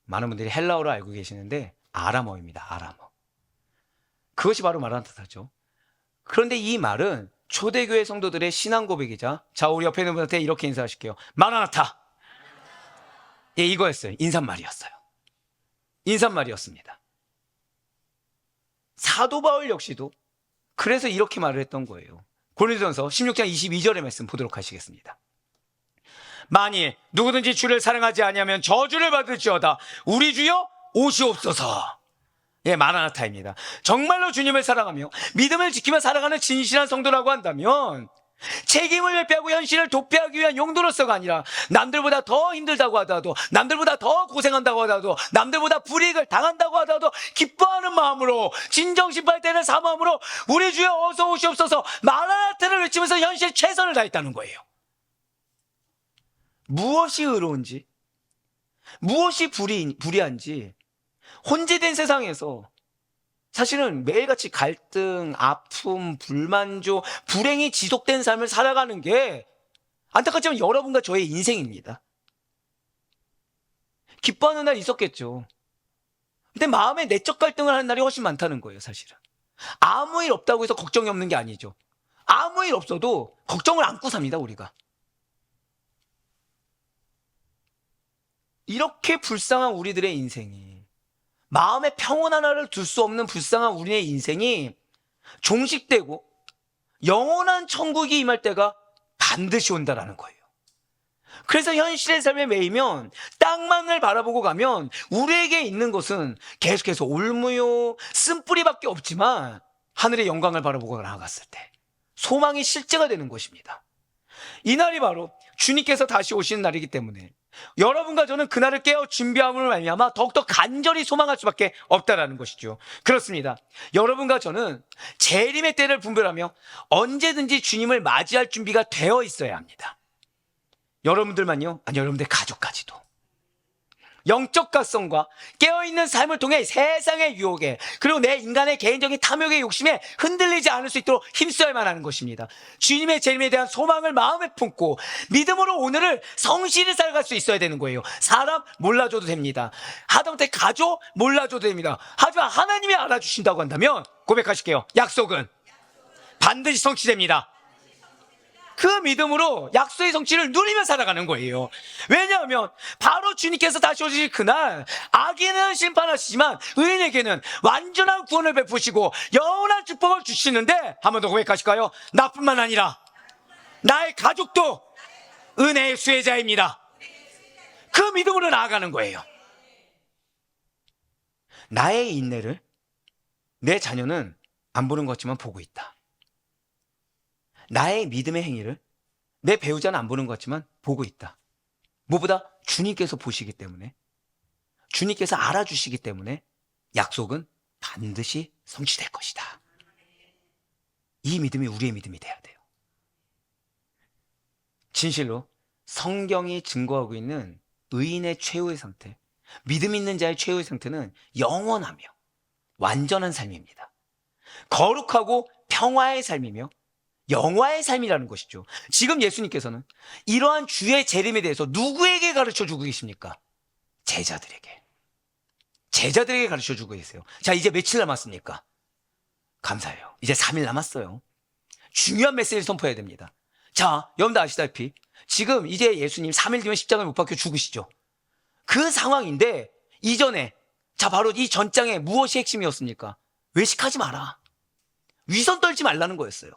많은 분들이 헬라어로 알고 계시는데 아람어입니다. 아람어. 그것이 바로 마라나타죠. 그런데 이 말은 초대교회 성도들의 신앙 고백이자, 자, 우리 옆에 있는 분한테 이렇게 인사하실게요. 마라나타. 예, 이거였어요. 인사말이었어요. 인사말이었습니다. 사도 바울 역시도 그래서 이렇게 말을 했던 거예요. 고린도전서 16장 22절의 말씀 보도록 하시겠습니다. 만일 누구든지 주를 사랑하지 아니하면 저주를 받을지어다. 우리 주여 오시옵소서. 예, 마라나타입니다. 정말로 주님을 사랑하며 믿음을 지키며 살아가는 진실한 성도라고 한다면 책임을 회피하고 현실을 도피하기 위한 용도로서가 아니라 남들보다 더 힘들다고 하더라도, 남들보다 더 고생한다고 하더라도, 남들보다 불이익을 당한다고 하더라도 기뻐하는 마음으로, 진정심팔 때는 사모함으로 우리 주여 어서 오시옵소서 마라나타를 외치면서 현실 최선을 다했다는 거예요. 무엇이 의로운지, 무엇이 불의한지 혼재된 세상에서 사실은 매일같이 갈등, 아픔, 불만족, 불행이 지속된 삶을 살아가는 게 안타깝지만 여러분과 저의 인생입니다. 기뻐하는 날 있었겠죠. 근데 마음에 내적 갈등을 하는 날이 훨씬 많다는 거예요, 사실은. 아무 일 없다고 해서 걱정이 없는 게 아니죠. 아무 일 없어도 걱정을 안고 삽니다, 우리가. 이렇게 불쌍한 우리들의 인생이, 마음의 평온 하나를 둘 수 없는 불쌍한 우리의 인생이 종식되고 영원한 천국이 임할 때가 반드시 온다라는 거예요. 그래서 현실의 삶에 매이면 땅만을 바라보고 가면 우리에게 있는 것은 계속해서 올무요 쓴뿌리밖에 없지만 하늘의 영광을 바라보고 나아갔을 때 소망이 실제가 되는 것입니다. 이날이 바로 주님께서 다시 오시는 날이기 때문에 여러분과 저는 그날을 깨어 준비함으로 말미암아 더욱더 간절히 소망할 수밖에 없다라는 것이죠. 그렇습니다. 여러분과 저는 재림의 때를 분별하며 언제든지 주님을 맞이할 준비가 되어 있어야 합니다. 여러분들만요? 아니, 여러분들 가족까지도. 영적 각성과 깨어있는 삶을 통해 세상의 유혹에, 그리고 내 인간의 개인적인 탐욕의 욕심에 흔들리지 않을 수 있도록 힘써야만 하는 것입니다. 주님의 재림에 대한 소망을 마음에 품고 믿음으로 오늘을 성실히 살아갈 수 있어야 되는 거예요. 사람 몰라줘도 됩니다. 하다못해 가족 몰라줘도 됩니다. 하지만 하나님이 알아주신다고 한다면 고백하실게요. 약속은 반드시 성취됩니다. 그 믿음으로 약속의 성취를 누리며 살아가는 거예요. 왜냐하면 바로 주님께서 다시 오실 그날 악인은 심판하시지만 의인에게는 완전한 구원을 베푸시고 영원한 축복을 주시는데, 한 번 더 고백하실까요? 나뿐만 아니라 나의 가족도 은혜의 수혜자입니다. 그 믿음으로 나아가는 거예요. 나의 인내를 내 자녀는 안 보는 것 같지만 보고 있다. 나의 믿음의 행위를 내 배우자는 안 보는 것 같지만 보고 있다. 무엇보다 주님께서 보시기 때문에, 주님께서 알아주시기 때문에 약속은 반드시 성취될 것이다. 이 믿음이 우리의 믿음이 돼야 돼요. 진실로 성경이 증거하고 있는 의인의 최후의 상태, 믿음 있는 자의 최후의 상태는 영원하며 완전한 삶입니다. 거룩하고 평화의 삶이며 영화의 삶이라는 것이죠. 지금 예수님께서는 이러한 주의 재림에 대해서 누구에게 가르쳐 주고 계십니까? 제자들에게 가르쳐 주고 계세요. 자, 이제 며칠 남았습니까? 감사해요. 이제 3일 남았어요. 중요한 메시지를 선포해야 됩니다. 자, 여러분들 아시다시피 지금 이제 예수님 3일 뒤면 십자가에 못 박혀 죽으시죠. 그 상황인데 이전에, 자, 바로 이 전장에 무엇이 핵심이었습니까? 외식하지 마라, 위선 떨지 말라는 거였어요.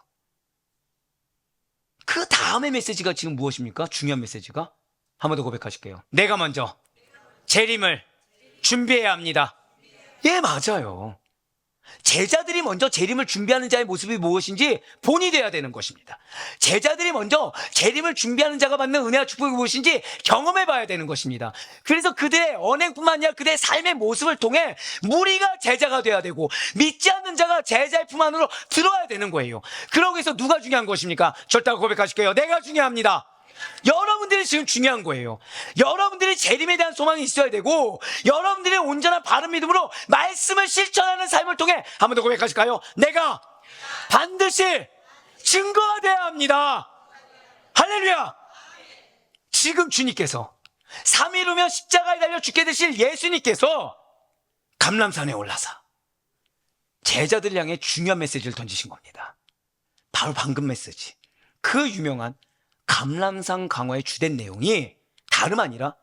그 다음의 메시지가 지금 무엇입니까? 중요한 메시지가 한 번 더 고백하실게요. 내가 먼저 재림을 준비해야 합니다. 예, 맞아요. 제자들이 먼저 재림을 준비하는 자의 모습이 무엇인지 본이 돼야 되는 것입니다. 제자들이 먼저 재림을 준비하는 자가 받는 은혜와 축복이 무엇인지 경험해 봐야 되는 것입니다. 그래서 그들의 언행뿐만 아니라 그들의 삶의 모습을 통해 무리가 제자가 돼야 되고 믿지 않는 자가 제자의 품 안으로 들어야 되는 거예요. 그러기 위해서 누가 중요한 것입니까? 절대 고백하실게요. 내가 중요합니다. 여러분들이 지금 중요한 거예요. 여러분들이 재림에 대한 소망이 있어야 되고 여러분들의 온전한 바른 믿음으로 말씀을 실천하는 삶을 통해 한 번 더 고백하실까요? 내가 반드시 증거가 돼야 합니다. 할렐루야. 지금 주님께서 3일 후면 십자가에 달려 죽게 되실 예수님께서 감람산에 올라서 제자들 향해 중요한 메시지를 던지신 겁니다. 바로 방금 메시지, 그 유명한 감람산 강화의 주된 내용이 다름 아니라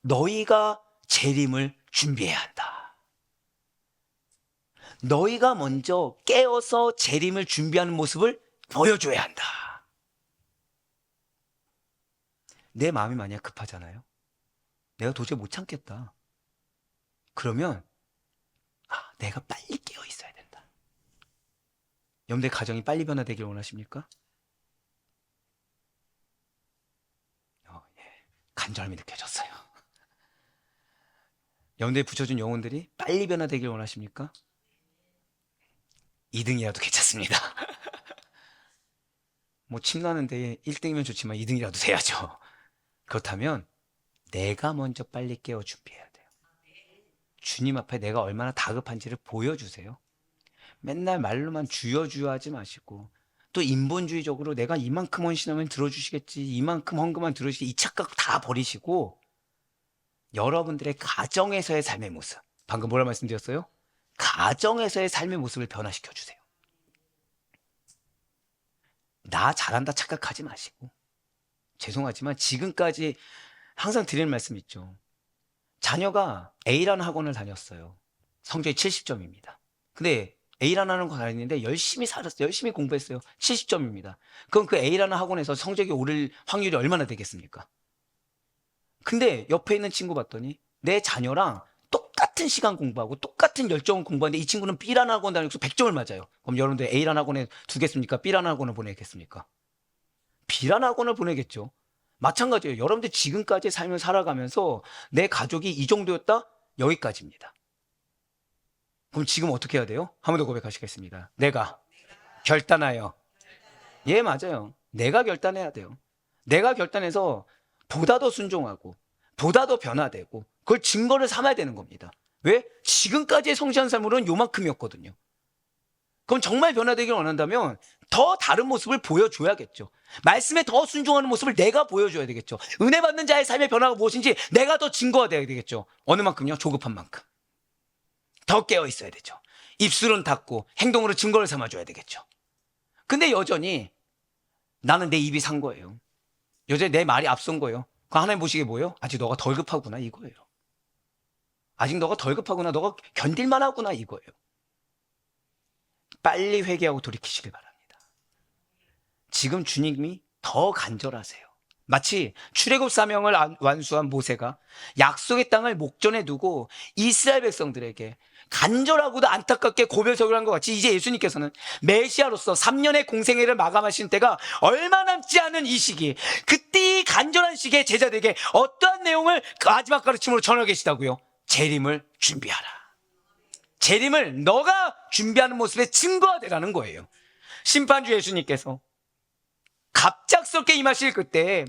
너희가 재림을 준비해야 한다. 너희가 먼저 깨어서 재림을 준비하는 모습을 보여줘야 한다. 내 마음이 만약 급하잖아요. 내가 도저히 못 참겠다. 그러면 내가 빨리 깨어 있어야 된다. 여러분들 가정이 빨리 변화되길 원하십니까? 간절함이 느껴졌어요. 여러분들이 붙여준 영혼들이 빨리 변화되길 원하십니까? 2등이라도 괜찮습니다. 뭐 침나는데 1등이면 좋지만 2등이라도 돼야죠. 그렇다면 내가 먼저 빨리 깨어 준비해야 돼요. 주님 앞에 내가 얼마나 다급한지를 보여주세요. 맨날 말로만 주여 하지 마시고 또 인본주의적으로 내가 이만큼 헌신하면 들어주시겠지, 이만큼 헌금만 들어주시겠지, 이 착각 다 버리시고 여러분들의 가정에서의 삶의 모습, 방금 뭐라 말씀드렸어요? 가정에서의 삶의 모습을 변화시켜 주세요. 나 잘한다 착각하지 마시고, 죄송하지만 지금까지 항상 드리는 말씀 있죠. 자녀가 A라는 학원을 다녔어요. 성적이 70점입니다. 근데 A라는 학원 다녔는데 열심히 살았어요. 열심히 공부했어요. 70점입니다. 그럼 그 A라는 학원에서 성적이 오를 확률이 얼마나 되겠습니까? 근데 옆에 있는 친구 봤더니 내 자녀랑 똑같은 시간 공부하고 똑같은 열정을 공부하는데 이 친구는 B라는 학원 다니면서 100점을 맞아요. 그럼 여러분들 A라는 학원에 두겠습니까? B라는 학원을 보내겠습니까? B라는 학원을 보내겠죠. 마찬가지예요. 여러분들 지금까지 삶을 살아가면서 내 가족이 이 정도였다? 여기까지입니다. 그럼 지금 어떻게 해야 돼요? 한 번 더 고백하시겠습니다. 내가 결단하여. 예, 맞아요. 내가 결단해야 돼요. 내가 결단해서 보다 더 순종하고 보다 더 변화되고 그걸 증거를 삼아야 되는 겁니다. 왜? 지금까지의 성실한 삶으로는 요만큼이었거든요. 그럼 정말 변화되길 원한다면 더 다른 모습을 보여줘야겠죠. 말씀에 더 순종하는 모습을 내가 보여줘야 되겠죠. 은혜 받는 자의 삶의 변화가 무엇인지 내가 더 증거가 돼야 되겠죠. 어느 만큼요? 조급한 만큼. 더 깨어 있어야 되죠. 입술은 닫고 행동으로 증거를 삼아줘야 되겠죠. 근데 여전히 나는 내 입이 산 거예요. 여전히 내 말이 앞선 거예요. 그 하나님 보시기에 뭐예요? 아직 너가 덜 급하구나 이거예요. 아직 너가 덜 급하구나, 너가 견딜만 하구나 이거예요. 빨리 회개하고 돌이키시길 바랍니다. 지금 주님이 더 간절하세요. 마치 출애굽 사명을 완수한 모세가 약속의 땅을 목전에 두고 이스라엘 백성들에게 간절하고도 안타깝게 고별석을 한 것 같이 이제 예수님께서는 메시아로서 3년의 공생애를 마감하신 때가 얼마 남지 않은 이 시기, 그때 이 간절한 시기에 제자들에게 어떠한 내용을 마지막 가르침으로 전하고 계시다고요? 재림을 준비하라. 재림을 너가 준비하는 모습의 증거가 되라는 거예요. 심판주 예수님께서 갑작스럽게 임하실 그때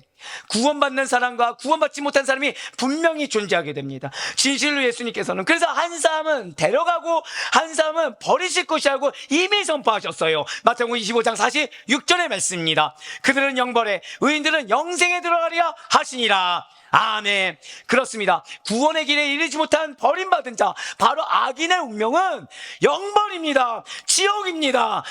구원받는 사람과 구원받지 못한 사람이 분명히 존재하게 됩니다. 진실로 예수님께서는 그래서 한 사람은 데려가고 한 사람은 버리실 것이라고 이미 선포하셨어요. 마태복음 25장 46절의 말씀입니다. 그들은 영벌에 의인들은 영생에 들어가리라 하시니라. 아멘. 그렇습니다. 구원의 길에 이르지 못한 버림받은 자, 바로 악인의 운명은 영벌입니다. 지옥입니다.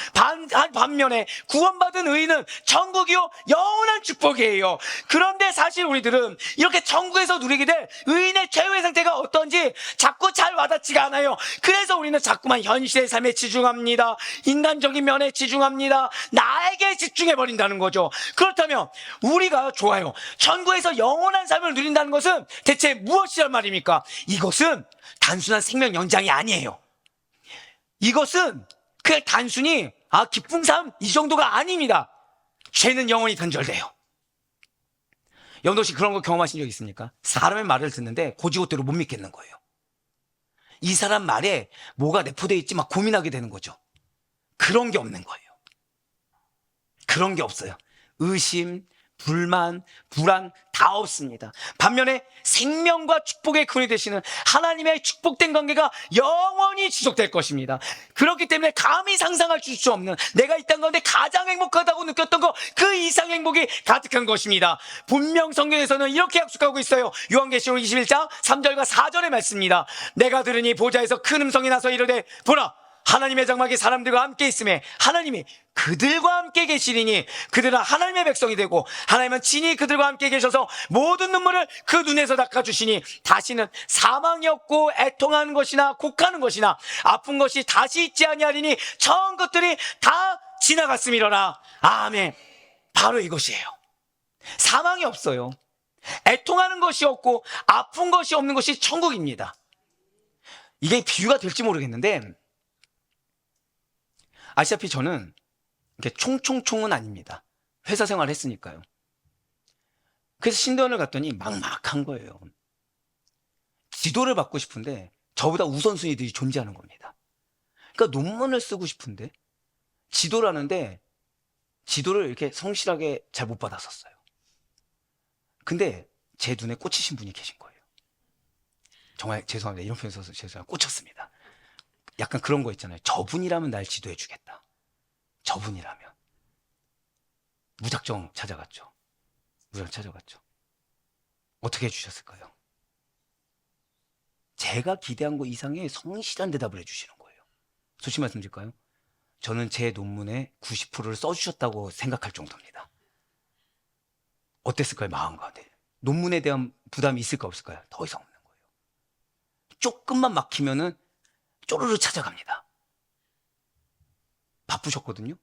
반면에 구원받은 의인은 천국이요 영원한 축복이에요. 그런데 사실 우리들은 이렇게 천국에서 누리게 될 의인의 최후의 상태가 어떤지 자꾸 잘 와닿지가 않아요. 그래서 우리는 자꾸만 현실의 삶에 치중합니다. 인간적인 면에 치중합니다. 나에게 집중해버린다는 거죠. 그렇다면 우리가 좋아요. 천국에서 영원한 삶을 누린다는 것은 대체 무엇이란 말입니까? 이것은 단순한 생명 연장이 아니에요. 이것은 그냥 단순히 기쁜 삶 이 정도가 아닙니다. 죄는 영원히 단절돼요. 여러분 혹시 그런 거 경험하신 적 있습니까? 사람의 말을 듣는데 고지고대로 못 믿겠는 거예요. 이 사람 말에 뭐가 내포되어 있지 막 고민하게 되는 거죠. 그런 게 없는 거예요. 그런 게 없어요. 의심, 불만, 불안 다 없습니다. 반면에 생명과 축복의 근원이 되시는 하나님의 축복된 관계가 영원히 지속될 것입니다. 그렇기 때문에 감히 상상할 수 없는 내가 이 땅 가운데 가장 행복하다고 느꼈던 것 그 이상 행복이 가득한 것입니다. 분명 성경에서는 이렇게 약속하고 있어요. 요한계시록 21장 3절과 4절의 말씀입니다. 내가 들으니 보좌에서 큰 음성이 나서 이르되 보라 하나님의 장막이 사람들과 함께 있음에 하나님이 그들과 함께 계시리니 그들은 하나님의 백성이 되고 하나님은 친히 그들과 함께 계셔서 모든 눈물을 그 눈에서 닦아주시니 다시는 사망이 없고 애통하는 것이나 곡하는 것이나 아픈 것이 다시 있지 아니하리니 처음 것들이 다 지나갔음이로라. 아멘. 바로 이것이에요. 사망이 없어요. 애통하는 것이 없고 아픈 것이 없는 것이 천국입니다. 이게 비유가 될지 모르겠는데 아시다시피 저는 이렇게 총총총은 아닙니다. 회사 생활 했으니까요. 그래서 신대원을 갔더니 막막한 거예요. 지도를 받고 싶은데 저보다 우선순위들이 존재하는 겁니다. 그러니까 논문을 쓰고 싶은데 지도를 하는데 지도를 이렇게 성실하게 잘 못 받았었어요. 근데 제 눈에 꽂히신 분이 계신 거예요. 정말 죄송합니다. 이런 표현 써서 죄송합니다. 꽂혔습니다. 약간 그런 거 있잖아요. 저분이라면 날 지도해 주겠다. 저분이라면. 무작정 찾아갔죠. 어떻게 해주셨을까요? 제가 기대한 거 이상의 성실한 대답을 해주시는 거예요. 솔직히 말씀드릴까요? 저는 제 논문의 90%를 써주셨다고 생각할 정도입니다. 어땠을까요? 마음가운데. 논문에 대한 부담이 있을까 없을까요? 더 이상 없는 거예요. 조금만 막히면은 쪼르르 찾아갑니다. 바쁘셨거든요.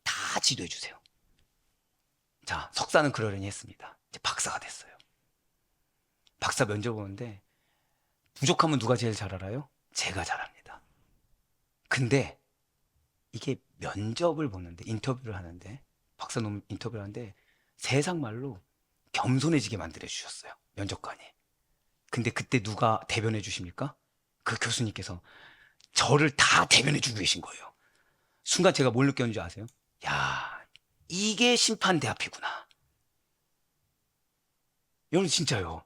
다 지도해 주세요. 자, 석사는 그러려니 했습니다. 이제 박사가 됐어요. 박사 면접 보는데 부족하면 누가 제일 잘 알아요? 제가 잘 압니다. 근데 이게 면접을 보는데 인터뷰를 하는데 박사 논문 인터뷰를 하는데 세상 말로 겸손해지게 만들어 주셨어요. 면접관이. 근데 그때 누가 대변해 주십니까? 그 교수님께서 저를 다 대변해 주고 계신 거예요. 순간 제가 뭘 느꼈는지 아세요? 야, 이게 심판대 앞이구나. 여러분 진짜요.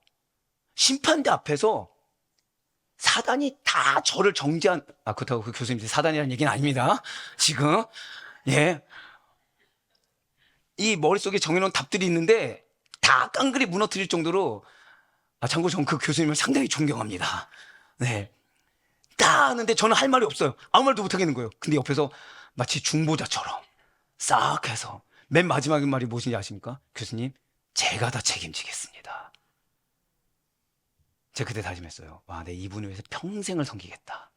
심판대 앞에서 사단이 다 저를 정죄한, 그렇다고 그 교수님들이 사단이라는 얘기는 아닙니다. 지금, 예. 이 머릿속에 정해놓은 답들이 있는데 다 깡그리 무너뜨릴 정도로, 참고로 저는 그 교수님을 상당히 존경합니다. 네. 다 하는데 저는 할 말이 없어요. 아무 말도 못 하겠는 거예요. 근데 옆에서 마치 중보자처럼 싹 해서 맨 마지막 말이 무엇인지 아십니까? 교수님, 제가 다 책임지겠습니다. 제가 그때 다짐했어요. 와, 내 이분을 위해서 평생을 섬기겠다.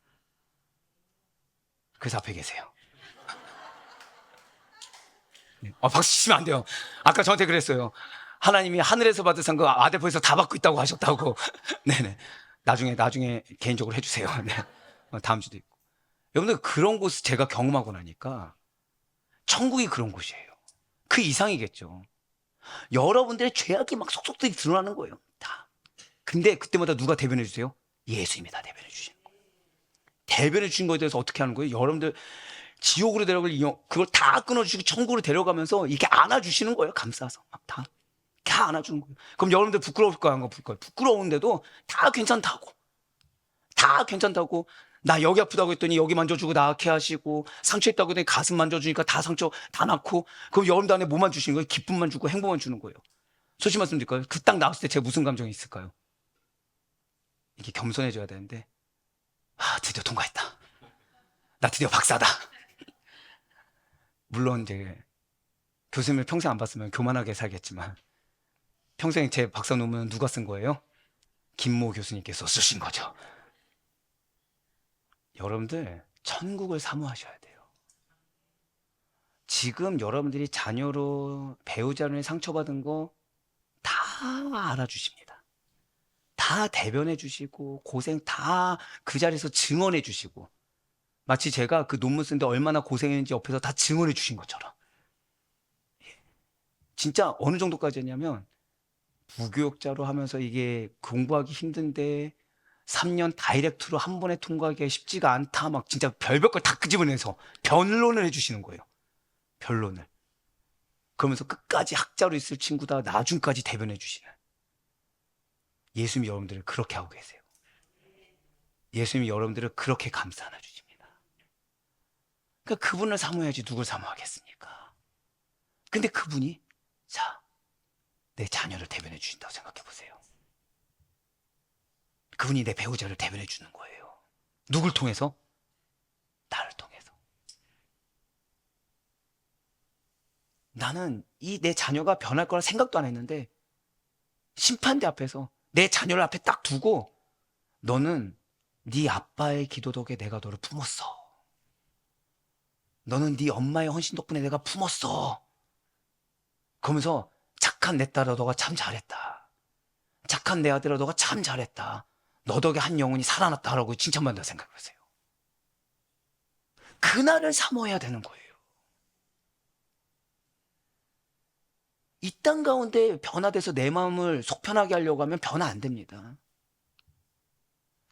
그래서 앞에 계세요. 박수 치시면 안 돼요. 아까 저한테 그랬어요. 하나님이 하늘에서 받은 상 그 아데포에서 다 받고 있다고 하셨다고. 네네. 나중에 개인적으로 해주세요. 네. 다음 주도 있고. 여러분들 그런 곳을 제가 경험하고 나니까 천국이 그런 곳이에요. 그 이상이겠죠. 여러분들의 죄악이 막 속속들이 드러나는 거예요. 다. 근데 그때마다 누가 대변해 주세요? 예수님이 다 대변해 주시는 거예요. 대변해 주신 거에 대해서 어떻게 하는 거예요? 여러분들 지옥으로 데려갈 그걸 다 끊어주시고 천국으로 데려가면서 이렇게 안아주시는 거예요. 감싸서 막 다 안아주는 거예요. 그럼 여러분들 부끄러울까요? 안 부끄러울까요? 부끄러운데도 다 괜찮다고 나 여기 아프다고 했더니 여기 만져주고 나게 하시고, 상처 있다고 했더니 가슴 만져주니까 다 상처 다 낫고, 그럼 여러분들 안에 뭐만 주시는 거예요? 기쁨만 주고 행복만 주는 거예요. 솔직히 말씀드릴까요? 그 딱 나왔을 때 제가 무슨 감정이 있을까요? 이게 겸손해져야 되는데, 드디어 통과했다. 나 드디어 박사다. 물론 이제 교수님을 평생 안 봤으면 교만하게 살겠지만, 평생 제 박사 논문은 누가 쓴 거예요? 김모 교수님께서 쓰신 거죠. 여러분들 천국을 사모하셔야 돼요. 지금 여러분들이 자녀로 배우자로 상처받은 거 다 알아주십니다. 다 대변해 주시고 고생 다 그 자리에서 증언해 주시고, 마치 제가 그 논문 쓰는데 얼마나 고생했는지 옆에서 다 증언해 주신 것처럼. 진짜 어느 정도까지 했냐면, 부교육자로 하면서 이게 공부하기 힘든데 3년 다이렉트로 한 번에 통과하기가 쉽지가 않다, 막 진짜 별별 걸 다 끄집어내서 변론을 해주시는 거예요. 변론을. 그러면서 끝까지 학자로 있을 친구다 나중까지 대변해 주시는 예수님이 여러분들을 그렇게 하고 계세요. 예수님이 여러분들을 그렇게 감싸 안아주십니다. 그러니까 그분을 사모해야지 누굴 사모하겠습니까? 근데 그분이 내 자녀를 대변해 주신다고 생각해 보세요. 그분이 내 배우자를 대변해 주는 거예요. 누굴 통해서? 나를 통해서. 나는 이 내 자녀가 변할 거라 생각도 안 했는데, 심판대 앞에서 내 자녀를 앞에 딱 두고, 너는 네 아빠의 기도 덕에 내가 너를 품었어. 너는 네 엄마의 헌신 덕분에 내가 품었어. 그러면서 착한 내 딸아 너가 참 잘했다. 착한 내 아들아 너가 참 잘했다. 너 덕에 한 영혼이 살아났다라고 칭찬받는다 생각하세요. 그날을 사모해야 되는 거예요. 이 땅 가운데 변화돼서 내 마음을 속 편하게 하려고 하면 변화 안 됩니다.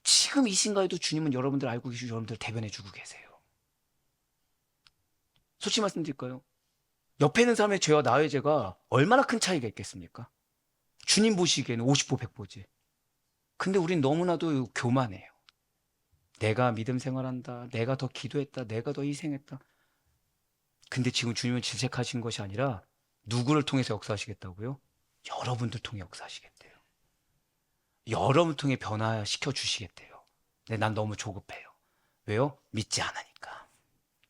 지금 이 순간에도 주님은 여러분들 알고 계시고 여러분들 대변해 주고 계세요. 솔직히 말씀드릴까요? 옆에 있는 사람의 죄와 나의 죄가 얼마나 큰 차이가 있겠습니까? 주님 보시기에는 50보 100보지. 근데 우린 너무나도 교만해요. 내가 믿음 생활한다, 내가 더 기도했다, 내가 더 희생했다. 근데 지금 주님은 질책하신 것이 아니라 누구를 통해서 역사하시겠다고요? 여러분들 통해 역사하시겠대요. 여러분 통해 변화시켜 주시겠대요. 근데 난 너무 조급해요. 왜요? 믿지 않으니까.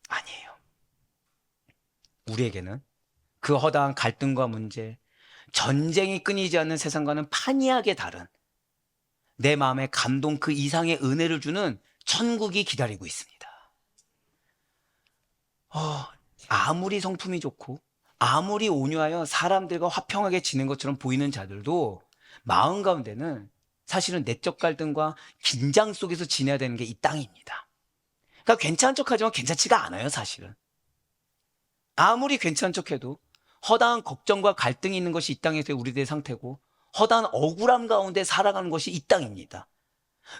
아니에요. 우리에게는 그 허다한 갈등과 문제, 전쟁이 끊이지 않는 세상과는 판이하게 다른 내 마음의 감동 그 이상의 은혜를 주는 천국이 기다리고 있습니다. 아무리 성품이 좋고 아무리 온유하여 사람들과 화평하게 지낸 것처럼 보이는 자들도 마음 가운데는 사실은 내적 갈등과 긴장 속에서 지내야 되는 게 이 땅입니다. 그러니까 괜찮은 척하지만 괜찮지가 않아요, 사실은. 아무리 괜찮은 척해도 허다한 걱정과 갈등이 있는 것이 이 땅에서의 우리들의 상태고, 허다한 억울함 가운데 살아가는 것이 이 땅입니다.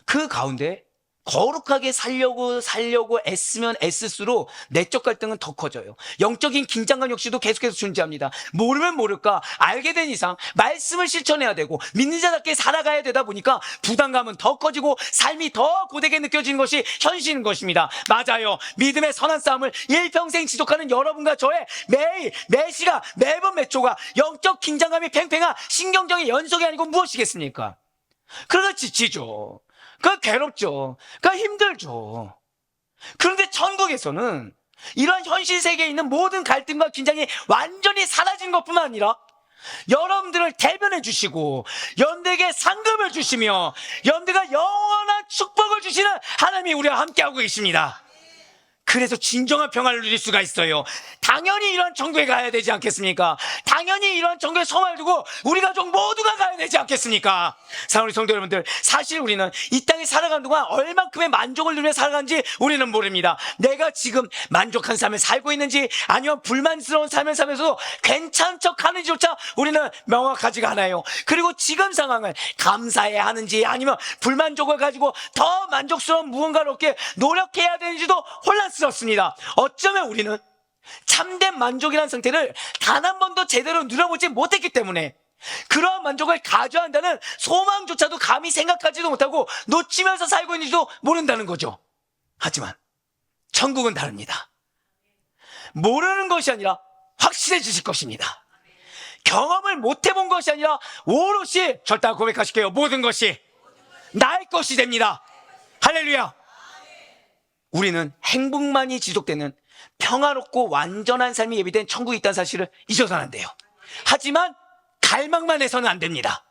그 가운데 거룩하게 살려고 애쓰면 애쓸수록 내적 갈등은 더 커져요. 영적인 긴장감 역시도 계속해서 존재합니다. 모르면 모를까 알게 된 이상 말씀을 실천해야 되고 믿는 자답게 살아가야 되다 보니까 부담감은 더 커지고 삶이 더 고되게 느껴지는 것이 현실인 것입니다. 맞아요. 믿음의 선한 싸움을 일평생 지속하는 여러분과 저의 매일 매시가 매번 매 초가 영적 긴장감이 팽팽한 신경정의 연속이 아니고 무엇이겠습니까? 그러다 지치죠. 그거 괴롭죠. 그거 힘들죠. 그런데 천국에서는 이런 현실 세계에 있는 모든 갈등과 긴장이 완전히 사라진 것뿐만 아니라 여러분들을 대변해 주시고 여러분들에게 상급을 주시며 여러분들과 영원한 축복을 주시는 하나님이 우리와 함께하고 계십니다. 그래서 진정한 평화를 누릴 수가 있어요. 당연히 이런 천국에 가야 되지 않겠습니까? 당연히 이런 천국에 성화를 두고 우리 가족 모두가 가야 되지 않겠습니까? 사랑하는 성도 여러분들, 사실 우리는 이 땅에 살아가는 동안 얼만큼의 만족을 누려 살아가는지 우리는 모릅니다. 내가 지금 만족한 삶을 살고 있는지 아니면 불만스러운 삶을 살면서도 괜찮은 척 하는지조차 우리는 명확하지가 않아요. 그리고 지금 상황을 감사해야 하는지 아니면 불만족을 가지고 더 만족스러운 무언가를 얻게 노력해야 되는지도 혼란스러워요. 그렇습니다. 어쩌면 우리는 참된 만족이라는 상태를 단 한 번도 제대로 누려보지 못했기 때문에 그러한 만족을 가져야 한다는 소망조차도 감히 생각하지도 못하고 놓치면서 살고 있는지도 모른다는 거죠. 하지만 천국은 다릅니다. 모르는 것이 아니라 확실해지실 것입니다. 경험을 못 해본 것이 아니라 오롯이 절대 고백하실게요. 모든 것이 나의 것이 됩니다. 할렐루야. 우리는 행복만이 지속되는 평화롭고 완전한 삶이 예비된 천국이 있다는 사실을 잊어서는 안 돼요. 하지만 갈망만 해서는 안 됩니다.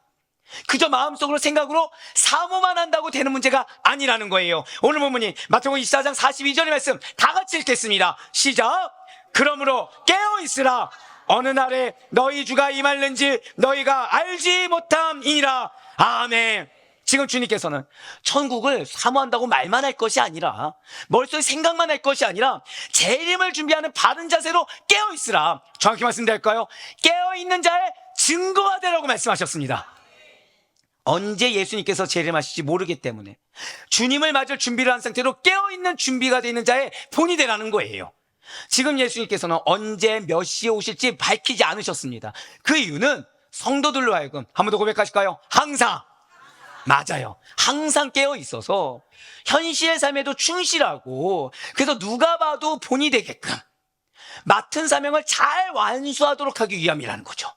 그저 마음속으로 생각으로 사모만 한다고 되는 문제가 아니라는 거예요. 오늘 본문이 마태복음 24장 42절의 말씀 다 같이 읽겠습니다. 시작. 그러므로 깨어있으라. 어느 날에 너희 주가 임할는지 너희가 알지 못함이니라. 아멘. 지금 주님께서는 천국을 사모한다고 말만 할 것이 아니라, 머릿속에 생각만 할 것이 아니라 재림을 준비하는 바른 자세로 깨어있으라. 정확히 말씀드릴까요? 깨어있는 자의 증거가 되라고 말씀하셨습니다. 언제 예수님께서 재림하실지 모르기 때문에 주님을 맞을 준비를 한 상태로 깨어있는 준비가 되어 있는 자의 본이 되라는 거예요. 지금 예수님께서는 언제 몇 시에 오실지 밝히지 않으셨습니다. 그 이유는 성도들로 하여금 한 번 더 고백하실까요? 항상, 맞아요, 항상 깨어 있어서 현실의 삶에도 충실하고, 그래서 누가 봐도 본이 되게끔 맡은 사명을 잘 완수하도록 하기 위함이라는 거죠.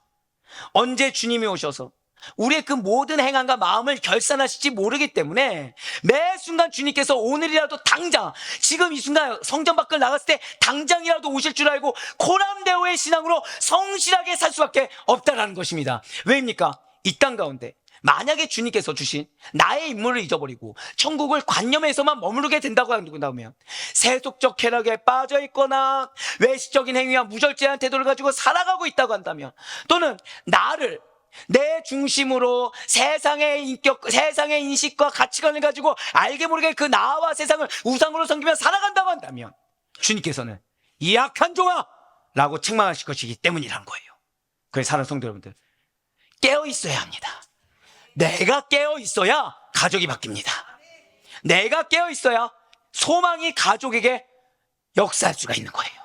언제 주님이 오셔서 우리의 그 모든 행함과 마음을 결산하실지 모르기 때문에 매 순간 주님께서 오늘이라도 당장, 지금 이 순간 성전 밖을 나갔을 때 당장이라도 오실 줄 알고 코람데오의 신앙으로 성실하게 살 수밖에 없다라는 것입니다. 왜입니까? 이 땅 가운데 만약에 주님께서 주신 나의 인물을 잊어버리고 천국을 관념에서만 머무르게 된다고 한다면, 세속적 쾌락에 빠져 있거나 외식적인 행위와 무절제한 태도를 가지고 살아가고 있다고 한다면, 또는 나를 내 중심으로 세상의 인격, 세상의 인식과 가치관을 가지고 알게 모르게 그 나와 세상을 우상으로 섬기며 살아간다고 한다면 주님께서는 이 악한 종아! 라고 책망하실 것이기 때문이란 거예요. 그래서 사랑하는 성도 여러분들, 깨어 있어야 합니다. 내가 깨어 있어야 가족이 바뀝니다. 내가 깨어 있어야 소망이 가족에게 역사할 수가 있는 거예요.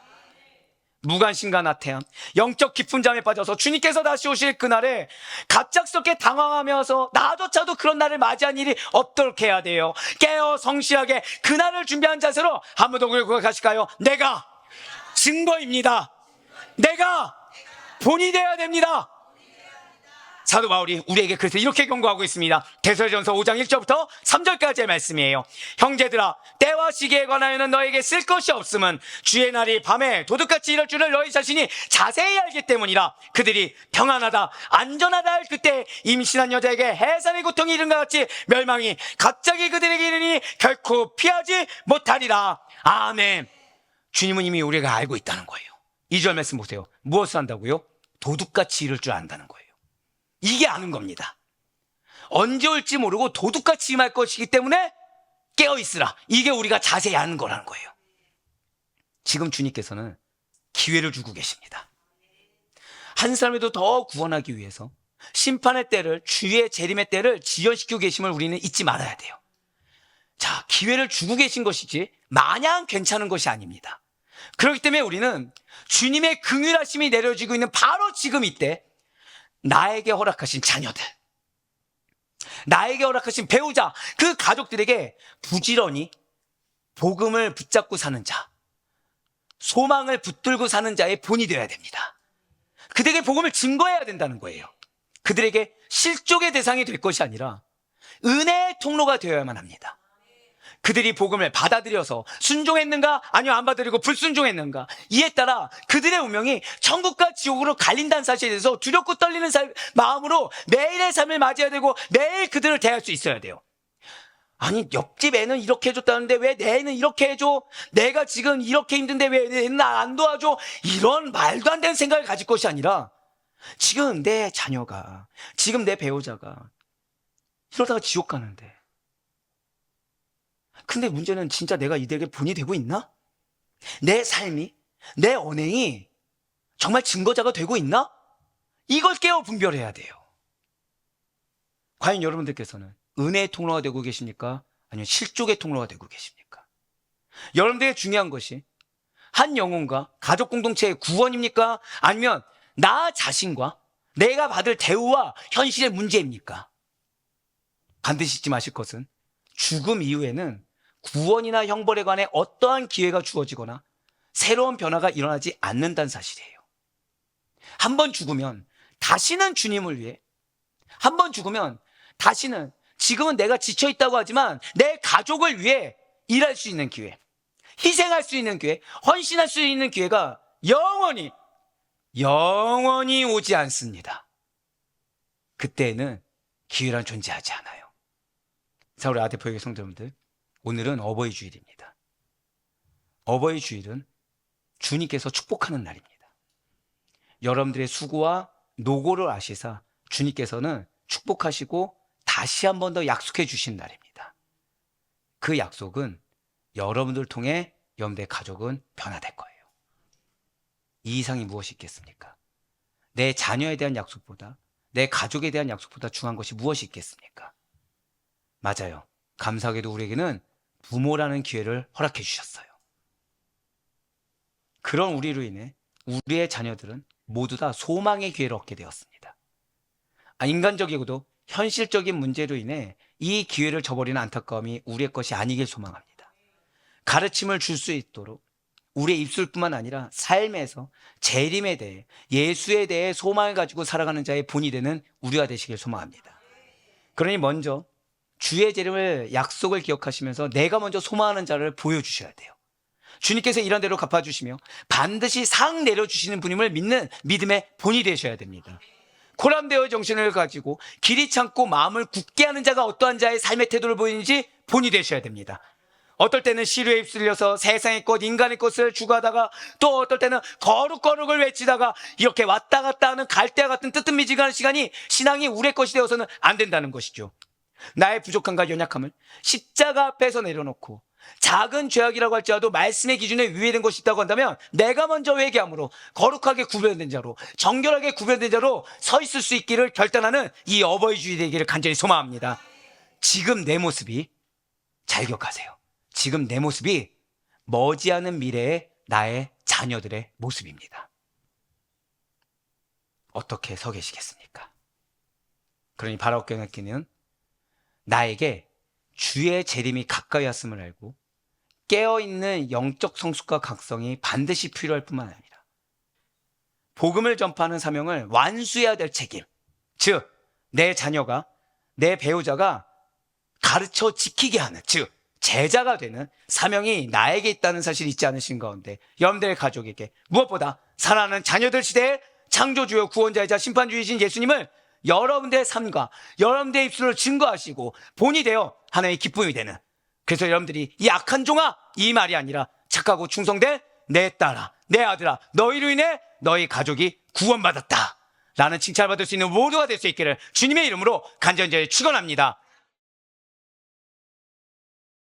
무관심과 나태함, 영적 깊은 잠에 빠져서 주님께서 다시 오실 그날에 갑작스럽게 당황하면서 나조차도 그런 날을 맞이한 일이 없도록 해야 돼요. 깨어 성실하게 그날을 준비한 자세로 한 번 더 고백하실까요? 내가 증거입니다. 내가 본이 되어야 됩니다. 사도 바울이 우리에게 그래서 이렇게 경고하고 있습니다. 데살전서 5장 1절부터 3절까지의 말씀이에요. 형제들아, 때와 시기에 관하여는 너에게 쓸 것이 없음은 주의 날이 밤에 도둑같이 이럴 줄을 너희 자신이 자세히 알기 때문이라. 그들이 평안하다 안전하다 할 그때 임신한 여자에게 해산의 고통이 이른과 같이 멸망이 갑자기 그들에게 이르니 결코 피하지 못하리라. 아멘. 주님은 이미 우리가 알고 있다는 거예요. 2절 말씀 보세요. 무엇을 한다고요? 도둑같이 이럴 줄 안다는 거예요. 이게 아는 겁니다. 언제 올지 모르고 도둑같이 임할 것이기 때문에 깨어있으라. 이게 우리가 자세히 아는 거라는 거예요. 지금 주님께서는 기회를 주고 계십니다. 한 사람이라도 더 구원하기 위해서 심판의 때를, 주의 재림의 때를 지연시키고 계심을 우리는 잊지 말아야 돼요. 자, 기회를 주고 계신 것이지 마냥 괜찮은 것이 아닙니다. 그렇기 때문에 우리는 주님의 긍휼하심이 내려지고 있는 바로 지금 이때 나에게 허락하신 자녀들, 나에게 허락하신 배우자, 그 가족들에게 부지런히 복음을 붙잡고 사는 자, 소망을 붙들고 사는 자의 본이 되어야 됩니다. 그들에게 복음을 증거해야 된다는 거예요. 그들에게 실족의 대상이 될 것이 아니라 은혜의 통로가 되어야만 합니다. 그들이 복음을 받아들여서 순종했는가 아니면 안 받아들이고 불순종했는가, 이에 따라 그들의 운명이 천국과 지옥으로 갈린다는 사실에 대해서 두렵고 떨리는 마음으로 매일의 삶을 맞이해야 되고 매일 그들을 대할 수 있어야 돼요. 아니, 옆집 애는 이렇게 해줬다는데 왜 내 애는 이렇게 해줘? 내가 지금 이렇게 힘든데 왜 내 애는 안 도와줘? 이런 말도 안 되는 생각을 가질 것이 아니라, 지금 내 자녀가, 지금 내 배우자가 이러다가 지옥 가는데, 근데 문제는 진짜 내가 이들에게 본이 되고 있나? 내 삶이, 내 언행이 정말 증거자가 되고 있나? 이걸 깨어 분별해야 돼요. 과연 여러분들께서는 은혜의 통로가 되고 계십니까? 아니면 실족의 통로가 되고 계십니까? 여러분들에게 중요한 것이 한 영혼과 가족 공동체의 구원입니까? 아니면 나 자신과 내가 받을 대우와 현실의 문제입니까? 반드시 잊지 마실 것은 죽음 이후에는 구원이나 형벌에 관해 어떠한 기회가 주어지거나 새로운 변화가 일어나지 않는다는 사실이에요. 한 번 죽으면 다시는 주님을 위해, 한 번 죽으면 다시는 지금은 내가 지쳐있다고 하지만 내 가족을 위해 일할 수 있는 기회, 희생할 수 있는 기회, 헌신할 수 있는 기회가 영원히 오지 않습니다. 그때에는 기회란 존재하지 않아요. 자, 우리 아대포교회 성도님들, 오늘은 어버이 주일입니다. 어버이 주일은 주님께서 축복하는 날입니다. 여러분들의 수고와 노고를 아시사 주님께서는 축복하시고 다시 한 번 더 약속해 주신 날입니다. 그 약속은 여러분들 통해 여러분들의 가족은 변화될 거예요. 이 이상이 무엇이 있겠습니까? 내 자녀에 대한 약속보다, 내 가족에 대한 약속보다 중요한 것이 무엇이 있겠습니까? 맞아요. 감사하게도 우리에게는 부모라는 기회를 허락해 주셨어요. 그런 우리로 인해 우리의 자녀들은 모두 다 소망의 기회를 얻게 되었습니다. 인간적이고도 현실적인 문제로 인해 이 기회를 저버리는 안타까움이 우리의 것이 아니길 소망합니다. 가르침을 줄 수 있도록 우리의 입술뿐만 아니라 삶에서 재림에 대해, 예수에 대해 소망을 가지고 살아가는 자의 본이 되는 우리가 되시길 소망합니다. 그러니 먼저 주의 재림을 약속을 기억하시면서 내가 먼저 소망하는 자를 보여주셔야 돼요. 주님께서 이런 대로 갚아주시며 반드시 상 내려주시는 분임을 믿는 믿음의 본이 되셔야 됩니다. 고람되어 정신을 가지고 길이 참고 마음을 굳게 하는 자가 어떠한 자의 삶의 태도를 보이는지 본이 되셔야 됩니다. 어떨 때는 시류에 휩쓸려서 세상의 것, 인간의 것을 추구하다가 또 어떨 때는 거룩거룩을 외치다가 이렇게 왔다 갔다 하는 갈대와 같은 뜨뜻미지근한 시간이 신앙이 우리의 것이 되어서는 안 된다는 것이죠. 나의 부족함과 연약함을 십자가 앞에서 내려놓고 작은 죄악이라고 할지라도 말씀의 기준에 위배된 것이 있다고 한다면 내가 먼저 회개함으로 거룩하게 구별된 자로, 정결하게 구별된 자로 서 있을 수 있기를 결단하는 이 어버이 주일이 되기를 간절히 소망합니다. 지금 내 모습이, 잘 기억하세요, 지금 내 모습이 머지않은 미래의 나의 자녀들의 모습입니다. 어떻게 서 계시겠습니까? 그러니 바라옵게 느끼는 나에게 주의 재림이 가까이 왔음을 알고 깨어있는 영적 성숙과 각성이 반드시 필요할 뿐만 아니라 복음을 전파하는 사명을 완수해야 될 책임, 즉 내 자녀가, 내 배우자가 가르쳐 지키게 하는, 즉 제자가 되는 사명이 나에게 있다는 사실이 있지 않으신 가운데 여러분들의 가족에게 무엇보다 사랑하는 자녀들 시대의 창조주요 구원자이자 심판주이신 예수님을 여러분들의 삶과 여러분들의 입술로 증거하시고 본이 되어 하나님의 기쁨이 되는, 그래서 여러분들이 이 악한 종아, 이 말이 아니라 착하고 충성된 내 딸아, 내 아들아, 너희로 인해 너희 가족이 구원받았다 라는 칭찬을 받을 수 있는 모두가 될 수 있기를 주님의 이름으로 간절히 축원합니다.